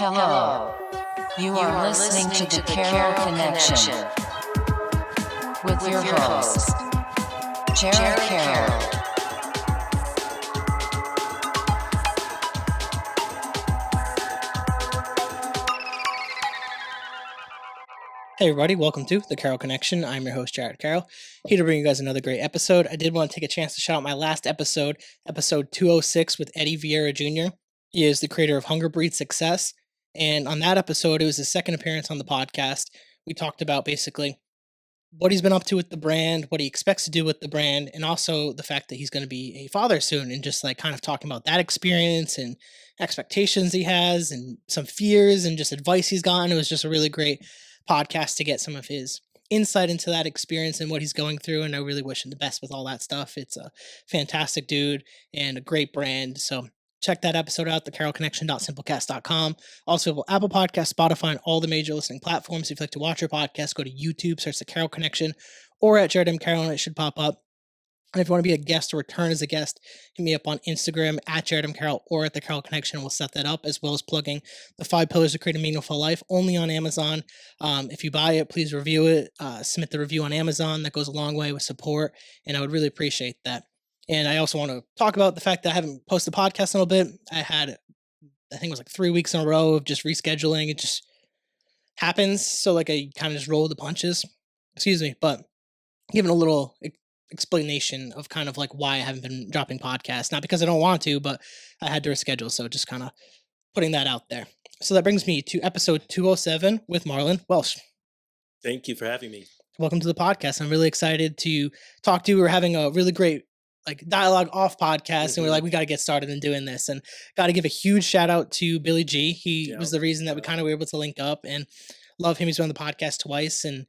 Hello. You are listening to the Carroll Connection with your host, Jared Carroll. Hey everybody, welcome to the Carroll Connection. I'm your host, Jared Carroll, here to bring you guys another great episode. I did want to take a chance to shout out my last episode 206 with Eddie Vieira Jr. He is the creator of Hunger Breeds Success. And on that episode, it was his second appearance on the podcast. We talked about basically what he's been up to with the brand, what he expects to do with the brand, and also the fact that he's going to be a father soon, and just like kind of talking about that experience and expectations he has and some fears and just advice he's gotten. It was just a really great podcast to get some of his insight into that experience and what he's going through. And I really wish him the best with all that stuff. It's a fantastic dude and a great brand. So check that episode out, thecarrollconnection.simplecast.com. Also, Apple Podcasts, Spotify, and all the major listening platforms. If you'd like to watch your podcast, go to YouTube, search the Carroll Connection, or at Jared M. Carroll, and it should pop up. And if you want to be a guest or return as a guest, hit me up on Instagram at Jared M. Carroll or at the Carroll Connection. We'll set that up, as well as plugging the 5 Pillars to Create a Meaningful Life, only on Amazon. If you buy it, please review it. Submit the review on Amazon. That goes a long way with support, and I would really appreciate that. And I also want to talk about the fact that I haven't posted a podcast in a little bit. I think it was like 3 weeks in a row of just rescheduling. It just happens. So like I kind of just roll the punches. Excuse me, but giving a little explanation of kind of like why I haven't been dropping podcasts. Not because I don't want to, but I had to reschedule. So just kind of putting that out there. So that brings me to episode 207 with Marlon Wesh. Thank you for having me. Welcome to the podcast. I'm really excited to talk to you. We're having a really great like dialogue off podcast, and we're like, we got to get started in doing this, and got to give a huge shout out to Billy G. He was the reason that we kind of were able to link up, and love him. He's been on the podcast twice, and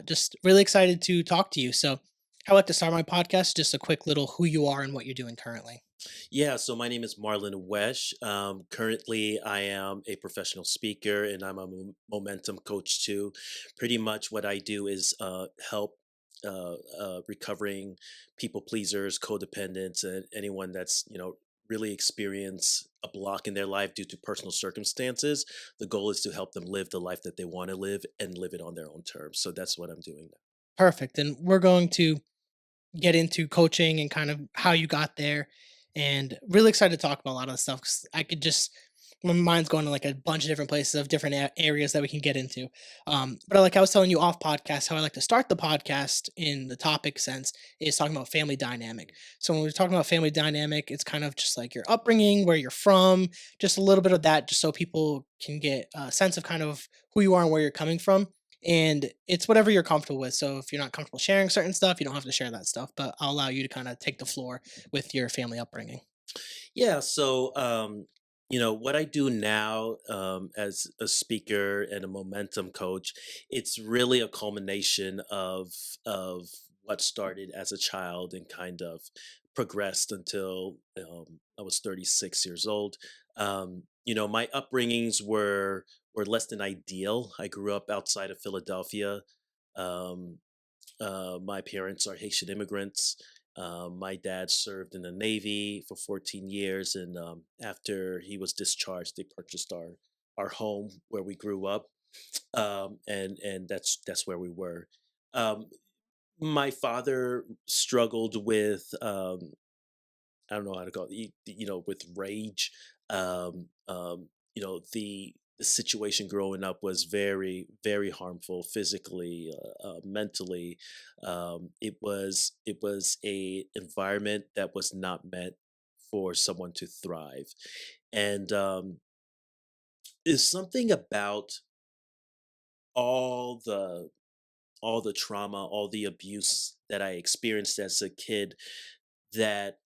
just really excited to talk to you. So I like to start my podcast, just a quick little who you are and what you're doing currently. Yeah, so my name is Marlon Wesh. Currently, I am a professional speaker and I'm a momentum coach too. Pretty much what I do is help recovering people pleasers, codependents, and anyone that's, really experience a block in their life due to personal circumstances. The goal is to help them live the life that they want to live and live it on their own terms. So that's what I'm doing now. Perfect. And we're going to get into coaching and kind of how you got there. And really excited to talk about a lot of the stuff because I could just, my mind's going to like a bunch of different places of different areas that we can get into. But like I was telling you off podcast, how I like to start the podcast in the topic sense is talking about family dynamic. So when we're talking about family dynamic, it's kind of just like your upbringing, where you're from, just a little bit of that, just so people can get a sense of kind of who you are and where you're coming from. And it's whatever you're comfortable with. So if you're not comfortable sharing certain stuff, you don't have to share that stuff, but I'll allow you to kind of take the floor with your family upbringing. Yeah, so what I do now as a speaker and a momentum coach, it's really a culmination of what started as a child and kind of progressed until I was 36 years old. My upbringings were less than ideal. I grew up outside of Philadelphia. Um, my parents are Haitian immigrants. My dad served in the Navy for 14 years, and after he was discharged, they purchased our home where we grew up, and that's where we were. Um, my father struggled with I don't know how to call it, with rage. Um, the situation growing up was very, very harmful physically, mentally. It was a environment that was not meant for someone to thrive, and there's something about all the all the trauma, all the abuse that I experienced as a kid that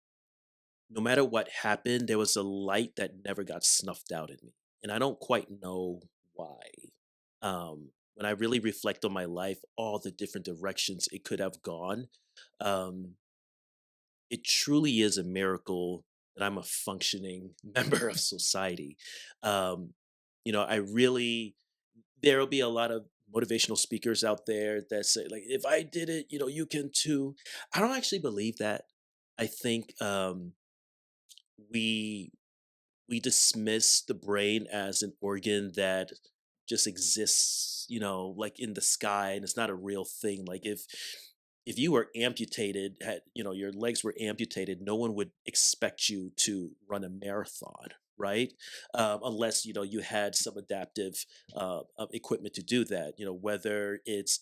no matter what happened, there was a light that never got snuffed out in me. And I don't quite know why. When I really reflect on my life, all the different directions it could have gone, um, it truly is a miracle that I'm a functioning member of society. Um, I really, there'll be a lot of motivational speakers out there that say, like, if I did it, you can too. I don't actually believe that. I think we we dismiss the brain as an organ that just exists, like in the sky, and it's not a real thing. Like if you were amputated, had your legs were amputated, no one would expect you to run a marathon, right? Unless you had some adaptive equipment to do that. Whether it's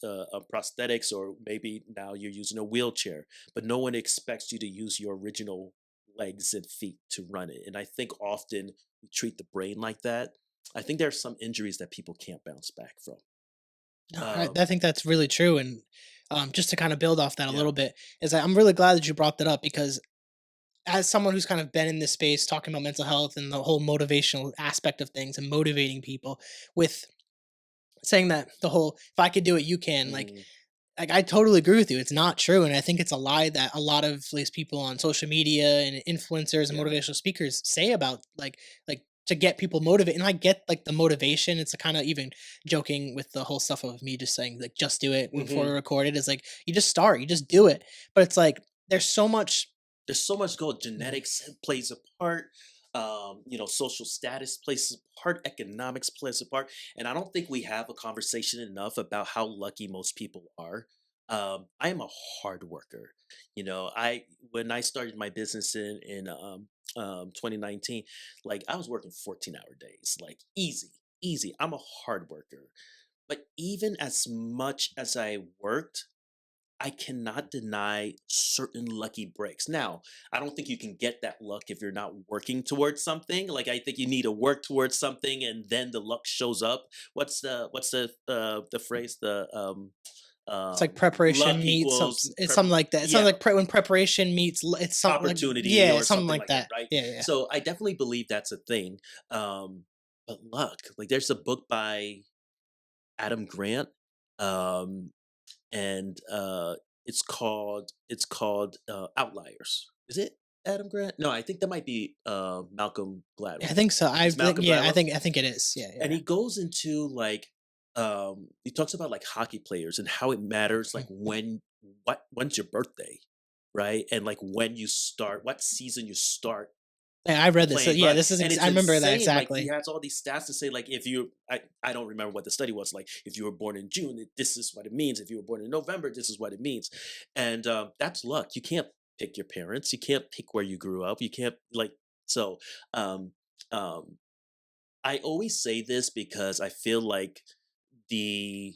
prosthetics or maybe now you're using a wheelchair, but no one expects you to use your original legs and feet to run it. And I think often we treat the brain like that. I think there are some injuries that people can't bounce back from. No, I Um, think that's really true. And just to kind of build off that a yeah, little bit, is I'm really glad that you brought that up because as someone who's kind of been in this space talking about mental health and the whole motivational aspect of things and motivating people with saying that the whole if I could do it you can, mhm, like I totally agree with you. It's not true, and I think it's a lie that a lot of these people on social media and influencers and yeah. motivational speakers say about to get people motivated. And I get like the motivation. It's a kind of even joking with the whole stuff of me just saying like just do it before we hmm record it is like you just start, you just do it. But it's like there's so much. There's so much going. Mhm. Genetics plays a part. Social status plays a part. Economics plays a part. And I don't think we have a conversation enough about how lucky most people are. I am a hard worker. I when I started my business in 2019, like I was working 14-hour days, like easy, easy. I'm a hard worker. But even as much as I worked, I cannot deny certain lucky breaks. Now, I don't think you can get that luck if you're not working towards something. Like I think you need to work towards something and then the luck shows up. What's the phrase? The It's like luck preparation meets some. equals It's something like that. It sounds yeah, like when preparation meets. It's something like opportunity yeah, or something something like like that, that. right? Yeah, yeah. So I definitely believe that's a thing. But luck, like there's a book by Adam Grant. Um, and it's called Outliers. Is it Adam Grant? No, I think that might be Malcolm I Gladwell. think so. I It's think Malcolm yeah. I Gladwell, think I think it is. Yeah, and yeah. he goes into like he talks about like hockey players and how it matters like when's your birthday, right? And like when you start, what season you start Yeah, I read this. So playing, yeah, but this is. and I it's remember that insane. Like he exactly. has all these stats to say, like if you, I don't remember what the study was. Like if you were born in June, this is what it means. If you were born in November, this is what it means, and that's luck. You can't pick your parents. You can't pick where you grew up. You can't like so. Um, um, I always say this because I feel like the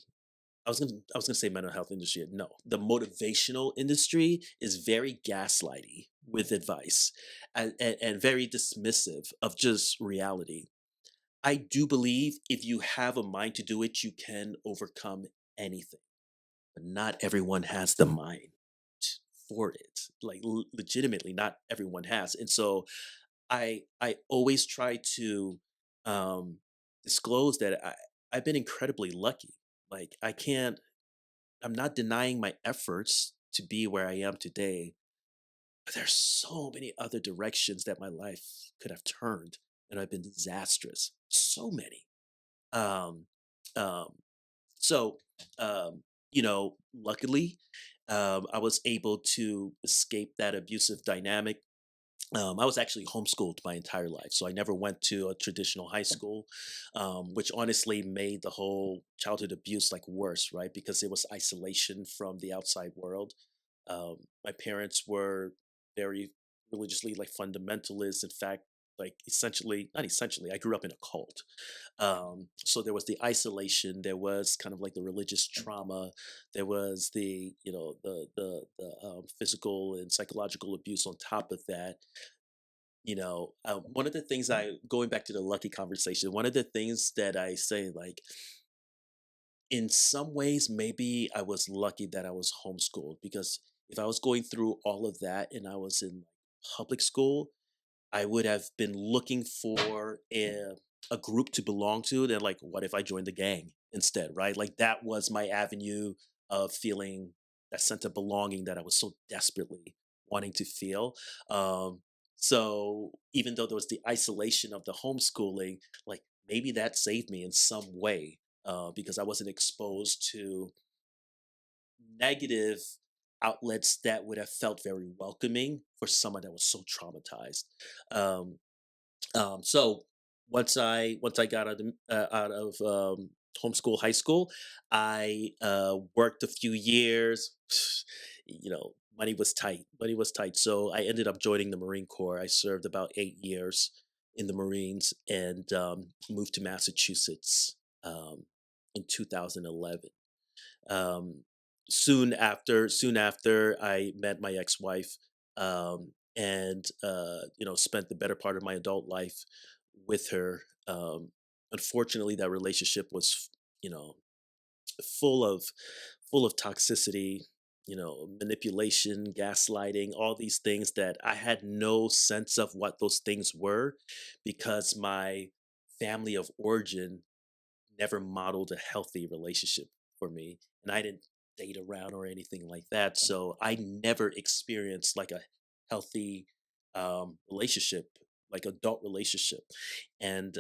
I was gonna say mental health industry. No, the motivational industry is very gaslighty with advice and very dismissive of just reality. I do believe if you have a mind to do it, you can overcome anything. But not everyone has the mind for it. Like legitimately, not everyone has. And so I always try to um, disclose that I've been incredibly lucky. Like I'm not denying my efforts to be where I am today, but there's so many other directions that my life could have turned, and I've been disastrous. So many. Um, um, so, luckily, I was able to escape that abusive dynamic. I was actually homeschooled my entire life, so I never went to a traditional high school, which honestly made the whole childhood abuse like worse, right? Because it was isolation from the outside world. My parents were very religiously like fundamentalists. In fact, like essentially, not essentially, I grew up in a cult. So there was the isolation, there was kind of like the religious trauma, there was the the physical and psychological abuse on top of that. One of the things I going back to the lucky conversation, one of the things that I say, like, in some ways, maybe I was lucky that I was homeschooled because if I was going through all of that and I was in public school, I would have been looking for a group to belong to. Then, like, what if I joined the gang instead, right? Like, that was my avenue of feeling that sense of belonging that I was so desperately wanting to feel. Um, so, even though there was the isolation of the homeschooling, like, maybe that saved me in some way because I wasn't exposed to negative outlets that would have felt very welcoming for someone that was so traumatized. Um, So once I got out of homeschool high school, I worked a few years. Money was tight. Money was tight. So I ended up joining the Marine Corps. I served about 8 years in the Marines and moved to Massachusetts um, in 2011. um, soon after I met my ex-wife, and spent the better part of my adult life with her. Unfortunately, that relationship was, you know, full of full of toxicity, manipulation, gaslighting, all these things that I had no sense of what those things were, because my family of origin never modeled a healthy relationship for me, and I didn't date around or anything like that, so I never experienced like a healthy relationship, like adult relationship. And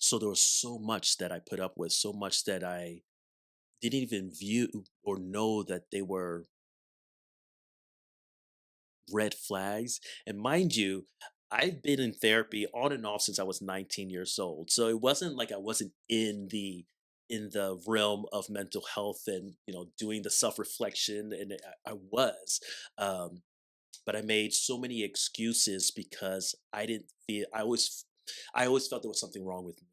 so there was so much that I put up with, so much that I didn't even view or know that they were red flags. And mind you, I've been in therapy on and off since I was 19 years old. So it wasn't like I wasn't in the realm of mental health and doing the self-reflection, and I was. Um but I made so many excuses because I always felt there was something wrong with me,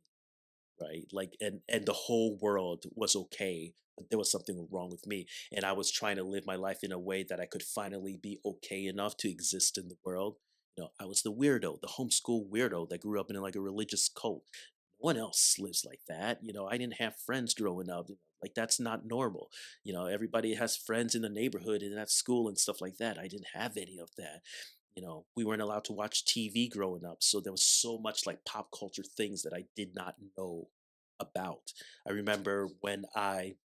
right? Like, and the whole world was okay, but there was something wrong with me, and I was trying to live my life in a way that I could finally be okay enough to exist in the world. I was the weirdo, the homeschool weirdo that grew up in like a religious cult. No one else lives like that. I didn't have friends growing up. Like, that's not normal. Everybody has friends in the neighborhood and at school and stuff like that. I didn't have any of that. We weren't allowed to watch TV growing up, so there was so much like pop culture things that I did not know about. I remember when I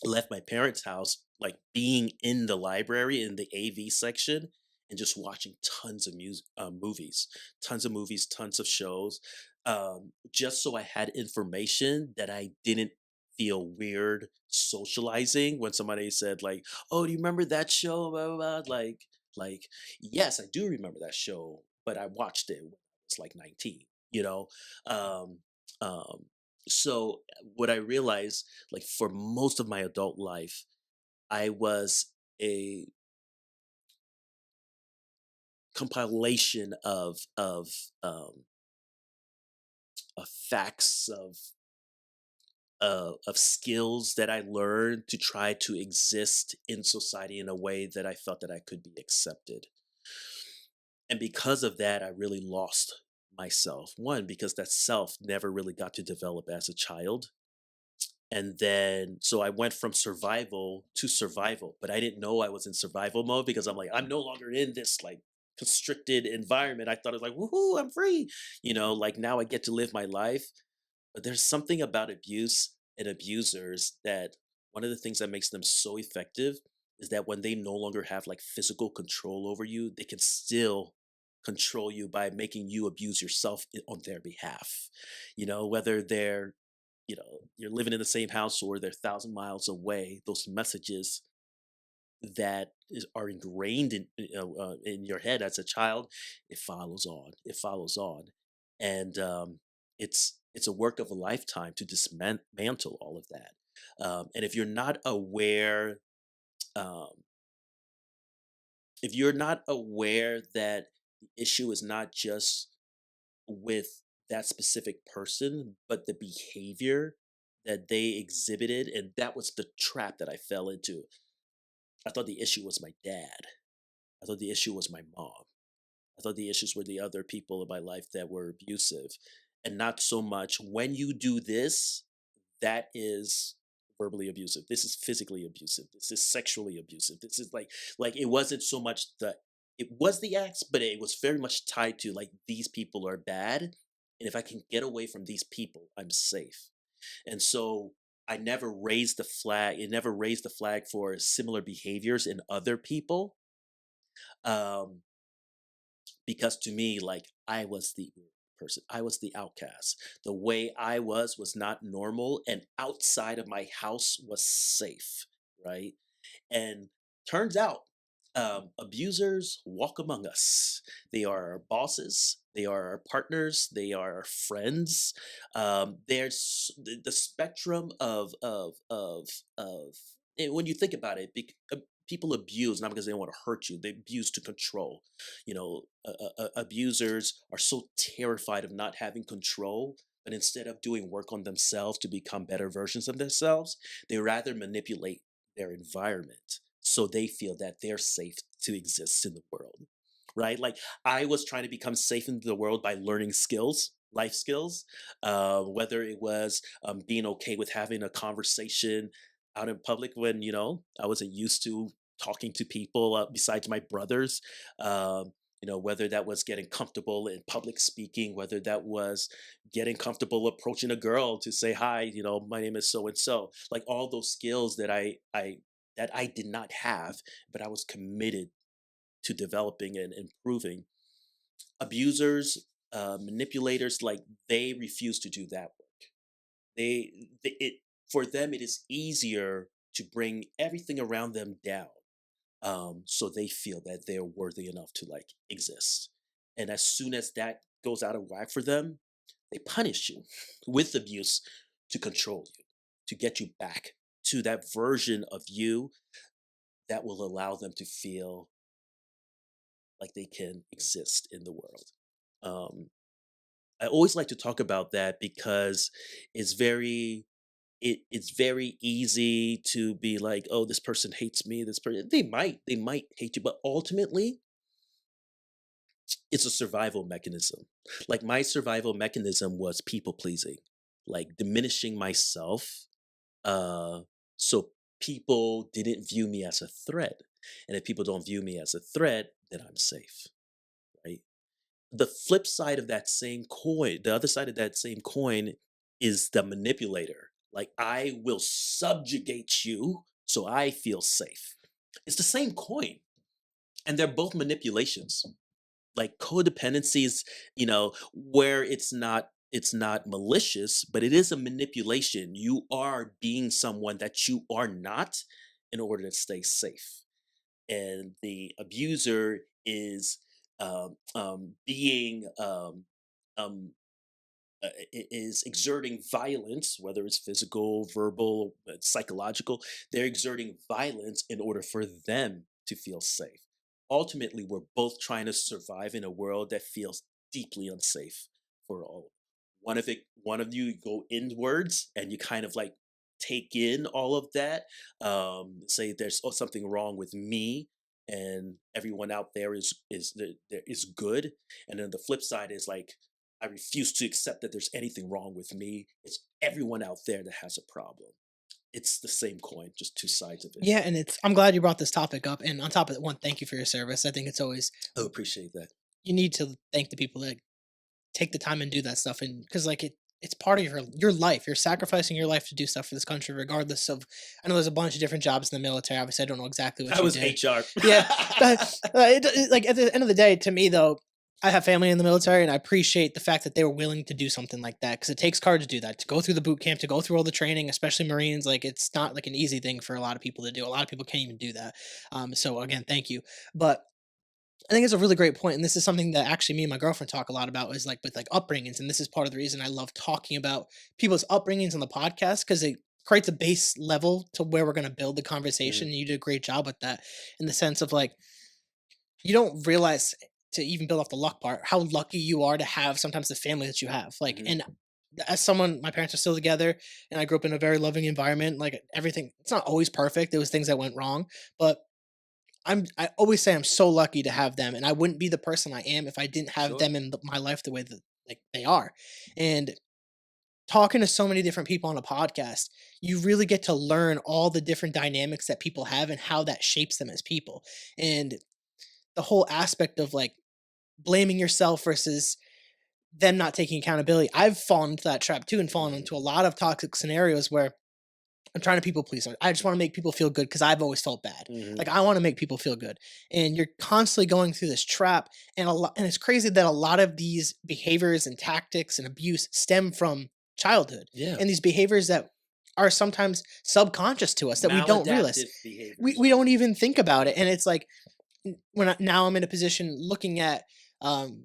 left my parents' house, like being in the library in the AV section and just watching tons of movies, tons of shows, just so I had information that I didn't feel weird socializing when somebody said like, "Oh, do you remember that show?" Blah, blah, blah. Like, yes, I do remember that show, but I watched it when I was like 19. You know, um, um, so what I realized, like, for most of my adult life, I was a compilation of facts, of skills that I learned to try to exist in society in a way that I felt that I could be accepted. And because of that, I really lost myself. One, because that self never really got to develop as a child. And then, so I went from survival to survival, but I didn't know I was in survival mode because I'm like, I'm no longer in this like constricted environment. I thought it was like, woohoo, I'm free. Like, now I get to live my life. But there's something about abuse and abusers that one of the things that makes them so effective is that when they no longer have like physical control over you, they can still control you by making you abuse yourself on their behalf. Whether you're living in the same house or they're 1,000 miles away, those messages that are ingrained in your head as a child, it follows on. It follows on, and it's a work of a lifetime to dismantle all of that. And um, if you're not aware that the issue is not just with that specific person, but the behavior that they exhibited, and that was the trap that I fell into. I thought the issue was my dad. I thought the issue was my mom. I thought the issues were the other people in my life that were abusive, and not so much when you do this, that is verbally abusive. This is physically abusive. This is sexually abusive. This is like it wasn't so much it was the acts, but it was very much tied to like, these people are bad, and if I can get away from these people, I'm safe. And so I never raised the flag. It never raised the flag for similar behaviors in other people. Um, because to me, like, I was the person, I was the outcast. The way I was not normal, and outside of my house was safe, right? And turns out, abusers walk among us. They are our bosses, they are our partners, they are our friends. There's the spectrum of and when you think about it, people abuse not because they don't want to hurt you; they abuse to control. Abusers are so terrified of not having control, but instead of doing work on themselves to become better versions of themselves, they rather manipulate their environment so they feel that they're safe to exist in the world. Right? Like I was trying to become safe in the world by learning skills, life skills, whether it was being okay with having a conversation out in public when I wasn't used to talking to people besides my brothers. Whether that was getting comfortable in public speaking, whether that was getting comfortable approaching a girl to say hi, my name is so and so. Like all those skills that I did not have, but I was committed to developing and improving. Abusers, manipulators, like they refuse to do that work. It for them it is easier to bring everything around them down, so they feel that they're worthy enough to like exist. And as soon as that goes out of whack for them, they punish you with abuse to control you, to get you back to that version of you that will allow them to feel like they can exist in the world. Um, I always like to talk about that because it's it's very easy to be like, oh, this person hates me. This person they might hate you, but ultimately, it's a survival mechanism. Like my survival mechanism was people pleasing, like diminishing myself, uh, so people didn't view me as a threat. And if people don't view me as a threat, then I'm safe, right? The flip side of that same coin, the other side of that same coin is the manipulator. Like, I will subjugate you so I feel safe. It's the same coin, and they're both manipulations. Like codependency is, where it's not malicious, but it is a manipulation. You are being someone that you are not in order to stay safe, and the abuser is being um, is exerting violence, whether it's physical, verbal, psychological. They're exerting violence in order for them to feel safe. Ultimately, we're both trying to survive in a world that feels deeply unsafe for all. One of you go inwards and you kind of like take in all of that. Say there's something wrong with me, and everyone out there is good. And then the flip side is like I refuse to accept that there's anything wrong with me. It's everyone out there that has a problem. It's the same coin, just two sides of it. Yeah, and I'm glad you brought this topic up. And on top of it, one, thank you for your service. I think it's always I appreciate that. you need to thank the people that take the time and do that stuff, and because like it's part of your life. You're sacrificing your life to do stuff for this country, regardless of. I know there's a bunch of different jobs in the military. Obviously, I don't know exactly what I you was did. HR. Yeah, but like at the end of the day, to me though, I have family in the military, and I appreciate the fact that they were willing to do something like that because it takes courage to do that, to go through the boot camp, to go through all the training, especially Marines. Like it's not like an easy thing for a lot of people to do. A lot of people can't even do that. So again, thank you. But I think it's a really great point, and this is something that actually me and my girlfriend talk a lot about is like with like upbringings, and this is part of the reason I love talking about people's upbringings on the podcast because it creates a base level to where we're going to build the conversation. Mhm. And you did a great job with that, in the sense of like you don't realize to even build off the luck part how lucky you are to have sometimes the family that you have. Like, Mhm. and as someone, my parents are still together, and I grew up in a very loving environment. Like everything, it's not always perfect. There was things that went wrong, but I always say I'm so lucky to have them, and I wouldn't be the person I am if I didn't have Sure. them in my life the way that like they are. And talking to so many different people on a podcast, you really get to learn all the different dynamics that people have and how that shapes them as people. And the whole aspect of like blaming yourself versus them not taking accountability. I've fallen into that trap too and fallen Mhm. into a lot of toxic scenarios where I'm trying to people please. I just want to make people feel good because I've always felt bad. Mhm. Like I want to make people feel good, and you're constantly going through this trap. And and it's crazy that a lot of these behaviors and tactics and abuse stem from childhood, Yeah. and these behaviors that are sometimes subconscious to us that we don't realize. Maladaptive We behaviors, we right? don't even think about it, and it's like now I'm in a position looking at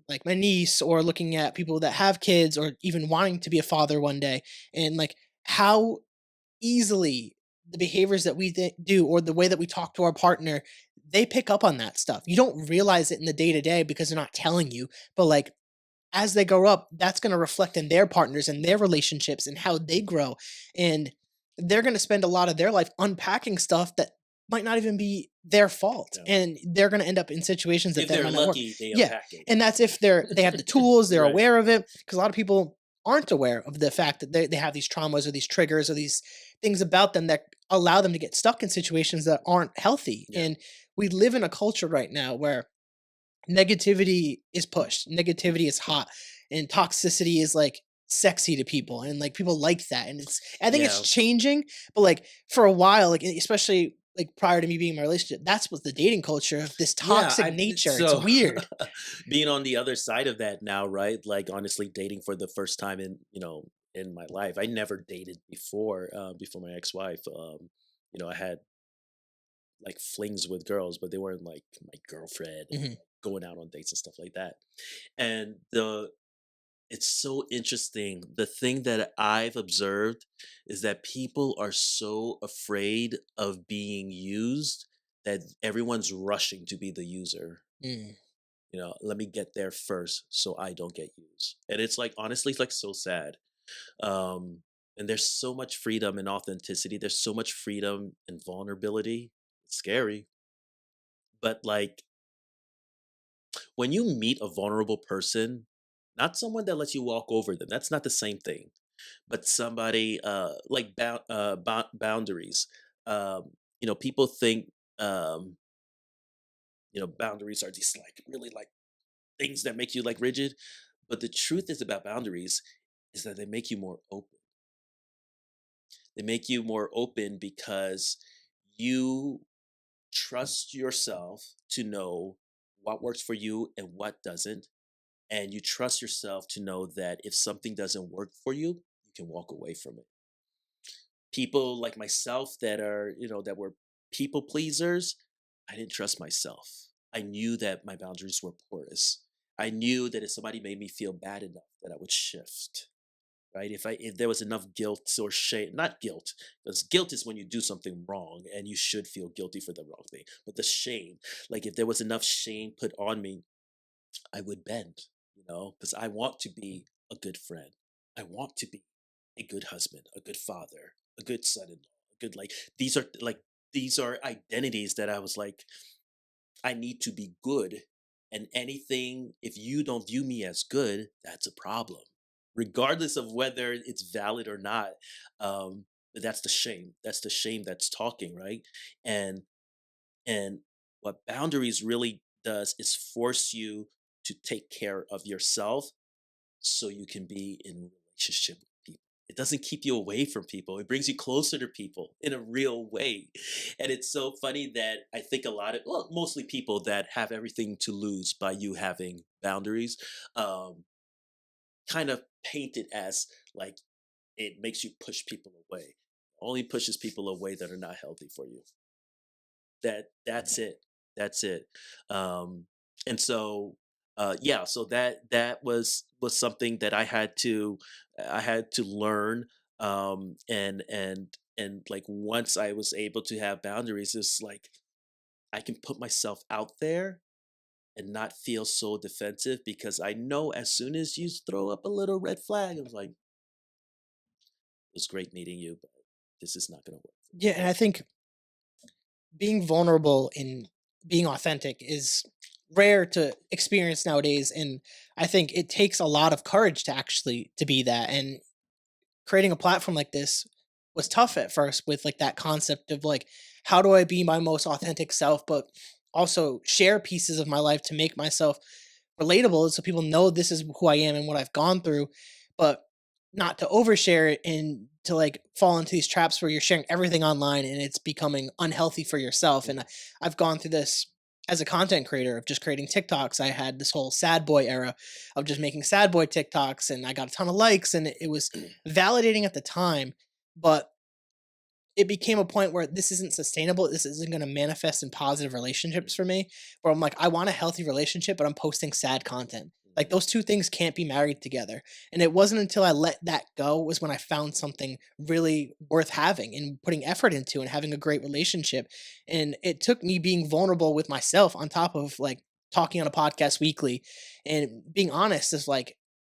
like my niece, or looking at people that have kids, or even wanting to be a father one day, and like how easily the behaviors that we do, or the way that we talk to our partner, they pick up on that stuff. You don't realize it in the day to day because they're not telling you, but like as they grow up, that's going to reflect in their partners and their relationships and how they grow. And they're going to spend a lot of their life unpacking stuff that might not even be their fault. Yeah. And they're going to end up in situations that If that they're might not work. lucky, they Yeah. unpack it. And that's if they have the tools, they're Right. aware of it. Because a lot of people aren't aware of the fact that they have these traumas or these triggers or these things about them that allow them to get stuck in situations that aren't healthy. Yeah. And we live in a culture right now where negativity is pushed, negativity is hot, and toxicity is like sexy to people, and like people like that. And I think it's Yeah. changing, but like for a while, like especially like prior to me being in my relationship, that's what the dating culture of this Yeah, toxic nature. It's so weird. being on the other side of that now, right? Like honestly, dating for the first time in my life. I never dated before my ex-wife. I had like flings with girls, but they weren't like my girlfriend and Mhm. going out on dates and stuff like that. And the it's so interesting. The thing that I've observed is that people are so afraid of being used that everyone's rushing to be the user. Mm. Let me get there first so I don't get used. And it's like honestly, it's like so sad. And there's so much freedom and authenticity. There's so much freedom and vulnerability. It's scary. But like when you meet a vulnerable person, not someone that lets you walk over them, that's not the same thing. But somebody like boundaries. People think boundaries are these like really like things that make you like rigid. But the truth is about boundaries is that they make you more open. They make you more open because you trust yourself to know what works for you and what doesn't. And you trust yourself to know that if something doesn't work for you, you can walk away from it. People like myself that were people pleasers, I didn't trust myself. I knew that my boundaries were porous. I knew that if somebody made me feel bad enough, that I would shift. Right? If there was enough guilt or shame, not guilt, because guilt is when you do something wrong and you should feel guilty for the wrong thing. But the shame, like if there was enough shame put on me, I would bend, because I want to be a good friend. I want to be a good husband, a good father, a good son-in-law, a good these are identities that I was like, I need to be good. And anything, if you don't view me as good, that's a problem, regardless of whether it's valid or not. But that's the shame. That's the shame that's talking, right? And and what boundaries really does is force you to take care of yourself so you can be in relationship with people. It doesn't keep you away from people. It brings you closer to people in a real way. And it's so funny that I think mostly people that have everything to lose by you having boundaries, um, kind of paint it as like it makes you push people away. Only pushes people away that are not healthy for you. That's it. That's it. Um, and so yeah, so that was something that I had to learn. And like once I was able to have boundaries, it's like I can put myself out there and not feel so defensive because I know as soon as you throw up a little red flag, I was like, it was great meeting you, but this is not gonna work for me. Yeah, and I think being vulnerable and being authentic is rare to experience nowadays, and I think it takes a lot of courage to actually to be that. And creating a platform like this was tough at first, with like that concept of like, how do I be my most authentic self, but also share pieces of my life to make myself relatable so people know this is who I am and what I've gone through, but not to overshare it and to like fall into these traps where you're sharing everything online and it's becoming unhealthy for yourself. And I've gone through this as a content creator of just creating TikToks. I had this whole sad boy era of just making sad boy TikToks, and I got a ton of likes, and it was validating at the time. But it became a point where this isn't sustainable. This isn't going to manifest in positive relationships for me. Where I'm like, I want a healthy relationship, but I'm posting sad content. Like Mhm. those two things can't be married together. And it wasn't until I let that go was when I found something really worth having and putting effort into and having a great relationship. And it took me being vulnerable with myself on top of like talking on a podcast weekly and being honest is like,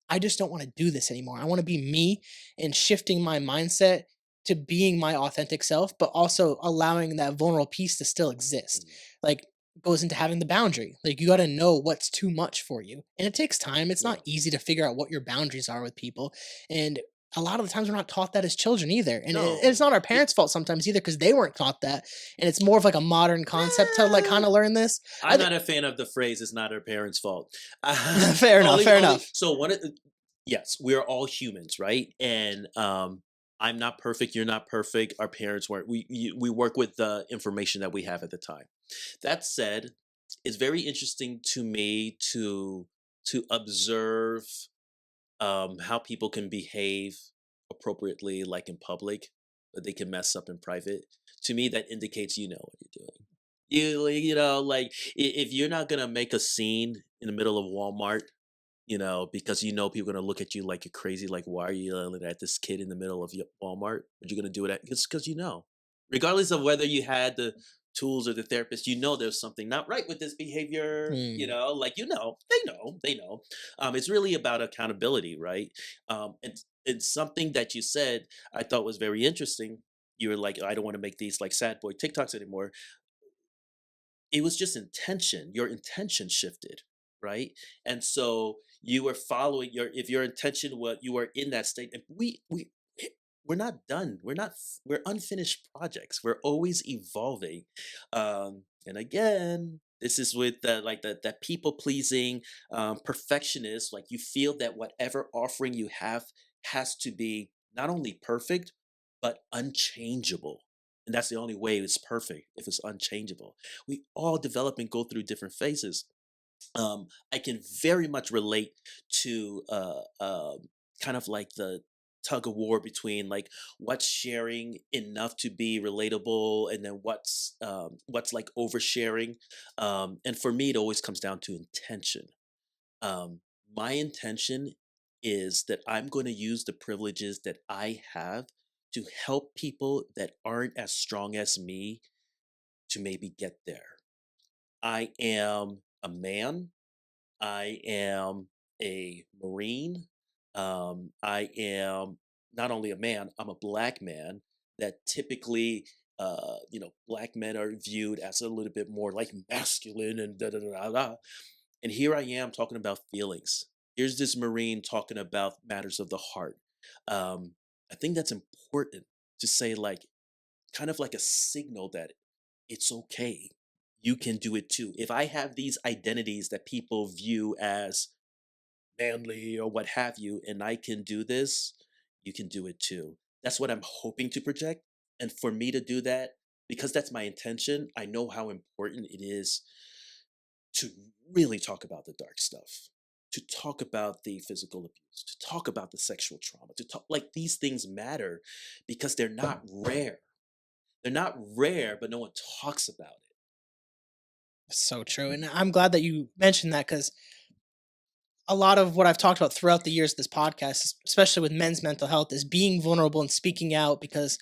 I just don't want to do this anymore. I want to be me and shifting my mindset to being my authentic self, but also allowing that vulnerable piece to still exist. Mhm. Like goes into having the boundary. Like you got to know what's too much for you. And it takes time. It's Yeah. not easy to figure out what your boundaries are with people. And a lot of the times we're not taught that as children either. And it's No. not our It, parents' fault sometimes either because they weren't taught that. And it's more of like a modern concept to like kind eh, of learn this. I I'm think not a fan of the phrase "it's not our parents' fault." fair enough, Only, fair only. enough. So one of yes, we are all humans, right? And I'm not perfect. You're not perfect. Our parents weren't. We work with the information that we have at the time. That said, it's very interesting to me to observe how people can behave appropriately, like in public, but they can mess up in private. To me, that indicates you know what you're doing. You know, like if you're not gonna make a scene in the middle of Walmart, because you know people are gonna look at you like you're crazy. Like, why are you yelling at this kid in the middle of Walmart? But you're gonna do it because you know, regardless of whether you had the tools or the therapist, you know there's something not right with this behavior. Hmm. Like they know. It's really about accountability, right? And something that you said I thought was very interesting. You were like, I don't want to make these like sad boy TikToks anymore. It was just intention. Your intention shifted, right? And so you were following your if your intention was you were in that state. And we're not done. We're unfinished projects. We're always evolving. And again, this is with that people pleasing perfectionist. Like you feel that whatever offering you have has to be not only perfect but unchangeable. And that's the only way it's perfect if it's unchangeable. We all develop and go through different phases. I can very much relate to kind of like the tug of war between like what's sharing enough to be relatable and then what's like oversharing. And for me, it always comes down to intention. Um, my intention is that I'm going to use the privileges that I have to help people that aren't as strong as me to maybe get there. I am a man. I am a Marine. I am not only a man, I'm a black man that typically, black men are viewed as a little bit more like masculine and da da da da. Da. And here I am talking about feelings. Here's this Marine talking about matters of the heart. Um, I think that's important to say, like, kind of like a signal that it's okay. You can do it too. If I have these identities that people view as manly or what have you, and I can do this, you can do it too. That's what I'm hoping to project. And for me to do that, because that's my intention, I know how important it is to really talk about the dark stuff, to talk about the physical abuse, to talk about the sexual trauma, to talk like these things matter because they're not rare. They're not rare, but no one talks about it. So true. And I'm glad that you mentioned that because a lot of what I've talked about throughout the years of this podcast, especially with men's mental health, is being vulnerable and speaking out because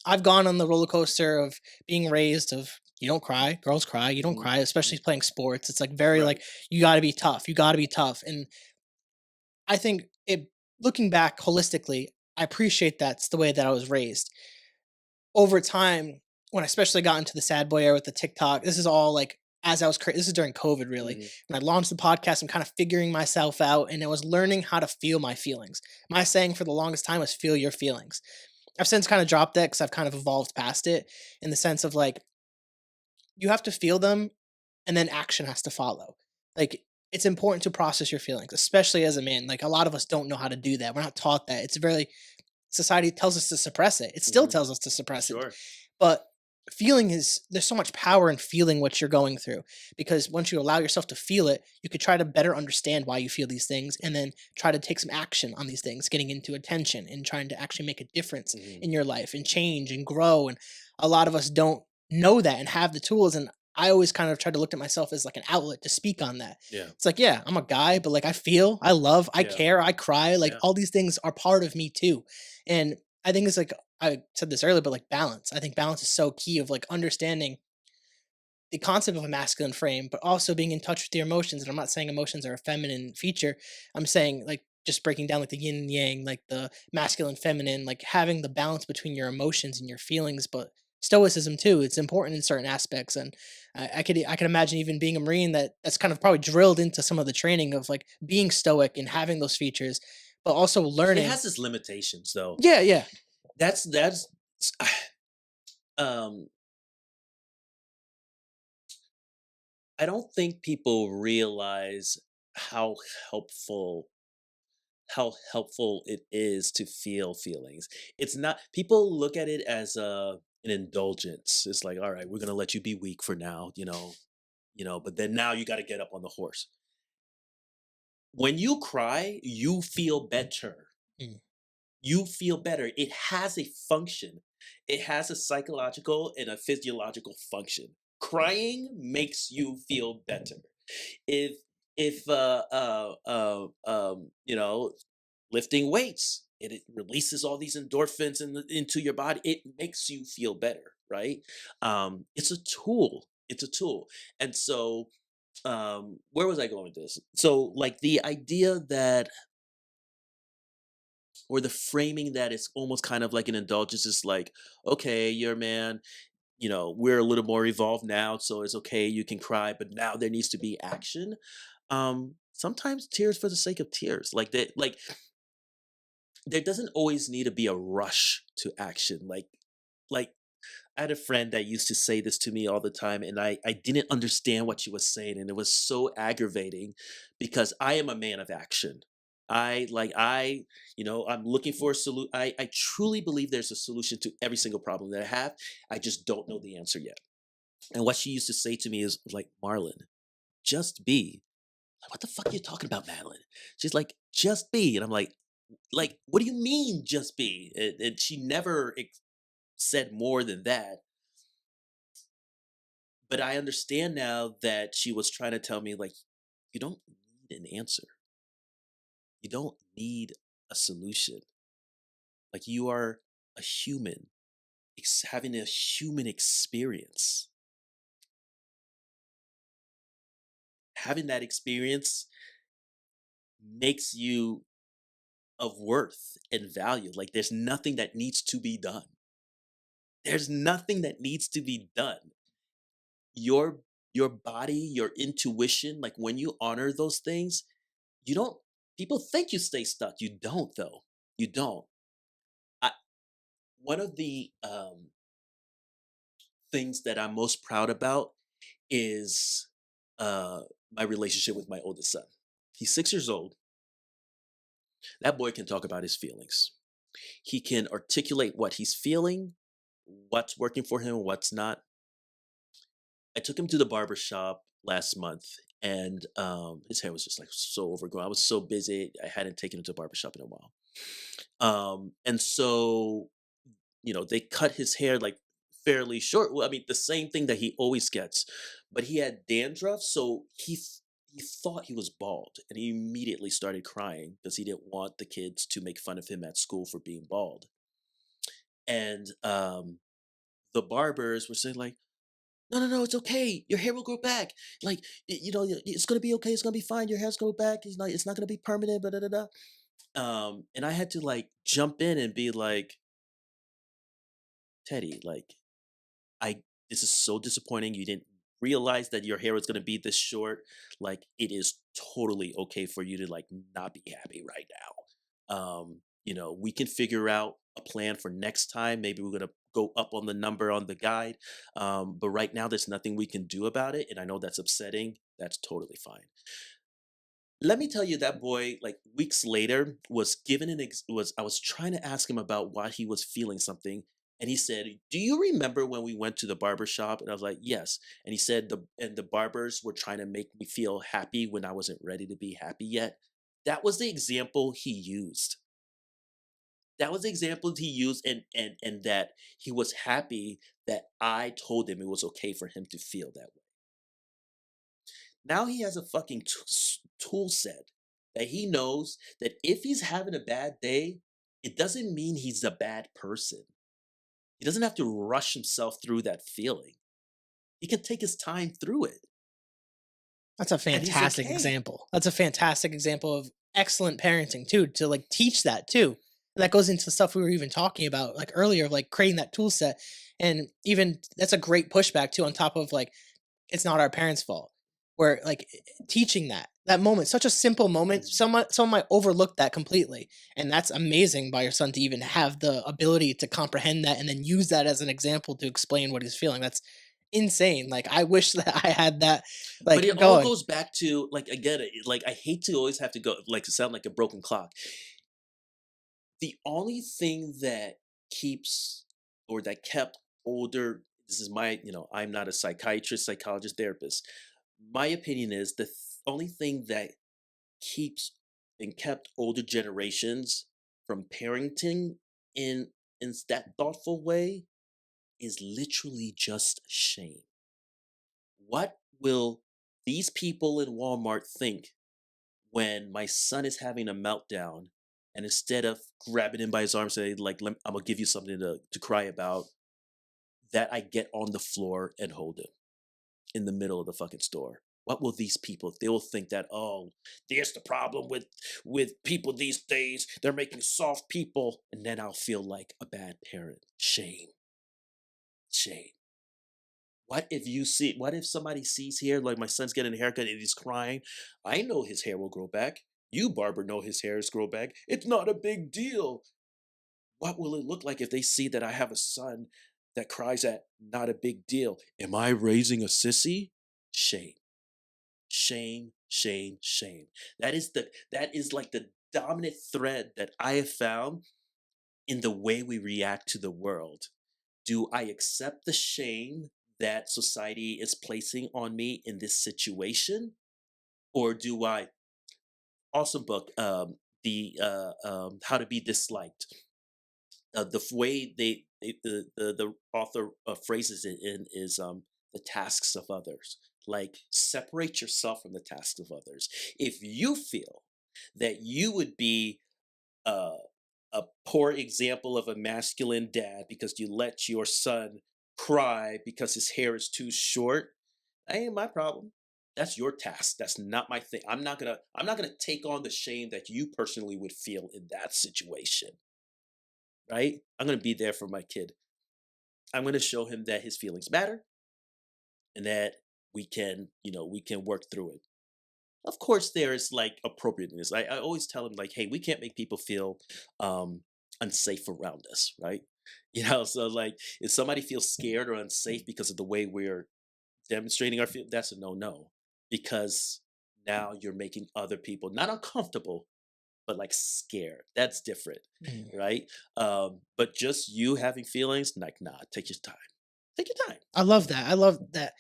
I've gone on the roller coaster of being raised of you don't cry, girls cry, you don't Mhm, cry, especially mhm. playing sports. It's like very Right. like you got to be tough, you got to be tough. And I think it looking back holistically, I appreciate that's the way that I was raised. Over time, when I especially got into the sad boy era with the TikTok, this is all like as I was this is during COVID really. Mhm, When I launched the podcast, I'm kind of figuring myself out and I was learning how to feel my feelings. My saying for the longest time was feel your feelings. I've since kind of dropped that because I've kind of evolved past it in the sense of like you have to feel them and then action has to follow. Like it's important to process your feelings, especially as a man. Like a lot of us don't know how to do that. We're not taught that. It's very society tells us to suppress it. It still mhm. tells us to suppress it. Sure. But feeling is there's so much power in feeling what you're going through, because once you allow yourself to feel it, you could try to better understand why you feel these things, and then try to take some action on these things, getting into attention and trying to actually make a difference Hmm. in your life and change and grow. And a lot of us don't know that and have the tools. And I always kind of try to look at myself as like an outlet to speak on that. Yeah. It's like, yeah, I'm a guy, but like I feel, I love, I Yeah. care, I cry, like Yeah. all these things are part of me too. And I think it's like I said this earlier, but like balance. I think balance is so key of like understanding the concept of a masculine frame, but also being in touch with your emotions. And I'm not saying emotions are a feminine feature. I'm saying like just breaking down like the yin and yang, like the masculine, feminine, like having the balance between your emotions and your feelings, but stoicism too. It's important in certain aspects. And I could imagine even being a Marine that's kind of probably drilled into some of the training of like being stoic and having those features, but also It learning. has its limitations, though. Yeah, yeah. That's um I don't think people realize how helpful how helpful it is to feel feelings. It's not, people look at it as an indulgence. It's like, all right, we're gonna let you be weak for now, but then now you got to get up on the horse. When you cry, you feel better. Mm. You feel better. It has a function. It has a psychological and a physiological function. Crying makes you feel better. If if lifting weights, it releases all these endorphins into your body. It makes you feel better, right? It's a tool. It's a tool. And so, where was I going with this? So, like the idea that, or the framing that it's almost kind of like an indulgence is like, okay, you're a man, we're a little more evolved now, so it's okay, you can cry, but now there needs to be action. Sometimes tears for the sake of tears, like that, like there doesn't always need to be a rush to action. Like I had a friend that used to say this to me all the time, and I didn't understand what she was saying, and it was so aggravating because I am a man of action. I'm looking for a solution. I truly believe there's a solution to every single problem that I have. I just don't know the answer yet. And what she used to say to me is like, Marlon, just be. Like, what the fuck are you talking about, Madeline? She's like, just be. And I'm like, what do you mean, just be? And she never said more than that. But I understand now that she was trying to tell me, like, you don't need an answer. You don't need a solution. Like, you are a human, having a human experience. Having that experience makes you of worth and value. Like, there's nothing that needs to be done. There's nothing that needs to be done. Your your body, your intuition, like when you honor those things, you don't people think you stay stuck. You don't, though. You don't. I, one of the things that I'm most proud about is uh my relationship with my oldest son. He's 6 years old. That boy can talk about his feelings. He can articulate what he's feeling, what's working for him, what's not. I took him to the barber shop last month, and his hair was just like so overgrown. I was so busy, I hadn't taken him to the barber shop in a while. And so, they cut his hair like fairly short. Well, I mean, the same thing that he always gets, but he had dandruff, so he thought he was bald, and he immediately started crying because he didn't want the kids to make fun of him at school for being bald. And the barbers were saying like, no, no, no, it's okay. Your hair will grow back. Like, it's gonna be okay. It's gonna be fine. Your hair's gonna go back. It's not gonna be permanent. Blah, blah, blah, blah. And I had to like jump in and be like, Teddy, like, I this is so disappointing. You didn't realize that your hair was gonna be this short. Like, it is totally okay for you to like not be happy right now. We can figure out a plan for next time. Maybe we're gonna go up on the number on the guide. But right now there's nothing we can do about it. And I know that's upsetting. That's totally fine. Let me tell you, that boy, like weeks later, was given was I was trying to ask him about why he was feeling something. And he said, "Do you remember when we went to the barber shop?" And I was like, "Yes." And he said, the barbers were trying to make me feel happy when I wasn't ready to be happy yet." That was the example he used. That was the example he used, and that he was happy that I told him it was okay for him to feel that way. Now he has a fucking tool set that he knows that if he's having a bad day, it doesn't mean he's a bad person. He doesn't have to rush himself through that feeling. He can take his time through it, That's a and he's fantastic okay. example. That's a fantastic example of excellent parenting too, to like teach that too. That goes into stuff we were even talking about like earlier, of like creating that tool set. And even that's a great pushback too, on top of like it's not our parents' fault. Where like teaching that moment, such a simple moment, Mhm. someone might overlook that completely, and that's amazing by your son to even have the ability to comprehend that and then use that as an example to explain what he's feeling. That's insane. Like I wish that I had that But like it all going. goes back to, like, again, like, I hate to always have to go, like, to sound like a broken clock. The only thing that keeps, or that kept older, this is my, I'm not a psychiatrist, psychologist, therapist. My opinion is only thing that keeps and kept older generations from parenting in that thoughtful way is literally just shame. What will these people in Walmart think when my son is having a meltdown, and instead of grabbing him by his arm, say, like, I'm gonna give you something to cry about, that I get on the floor and hold him in the middle of the fucking store? What will these people? They will think that, oh, there's the problem with people these days. They're making soft people, and then I'll feel like a bad parent. Shame, shame. What if somebody sees here, like, my son's getting a haircut and he's crying? I know his hair will grow back. You, barber, know his hairs grow back. It's not a big deal. What will it look like if they see that I have a son that cries at not a big deal? Am I raising a sissy? Shame. Shame, shame, shame. That is like the dominant thread that I have found in the way we react to the world. Do I accept the shame that society is placing on me in this situation? Or do I, awesome book, the How to Be Disliked. Way the author phrases it in is the tasks of others. Like, separate yourself from the tasks of others. If you feel that you would be uh, a poor example of a masculine dad because you let your son cry because his hair is too short, that ain't my problem. That's your task. That's not my thing. I'm not gonna take on the shame that you personally would feel in that situation. Right? I'm gonna be there for my kid. I'm gonna show him that his feelings matter, and that we can work through it. Of course, there is, like, appropriateness. I always tell him, like, hey, we can't make people feel um unsafe around us, right? So, like, if somebody feels scared or unsafe because of the way we're demonstrating our feel, that's a no-no. Because now you're making other people not uncomfortable, but, like, scared. That's different, Mm. right? But just you having feelings, like, nah, take your time. Take your time. I love that. I love that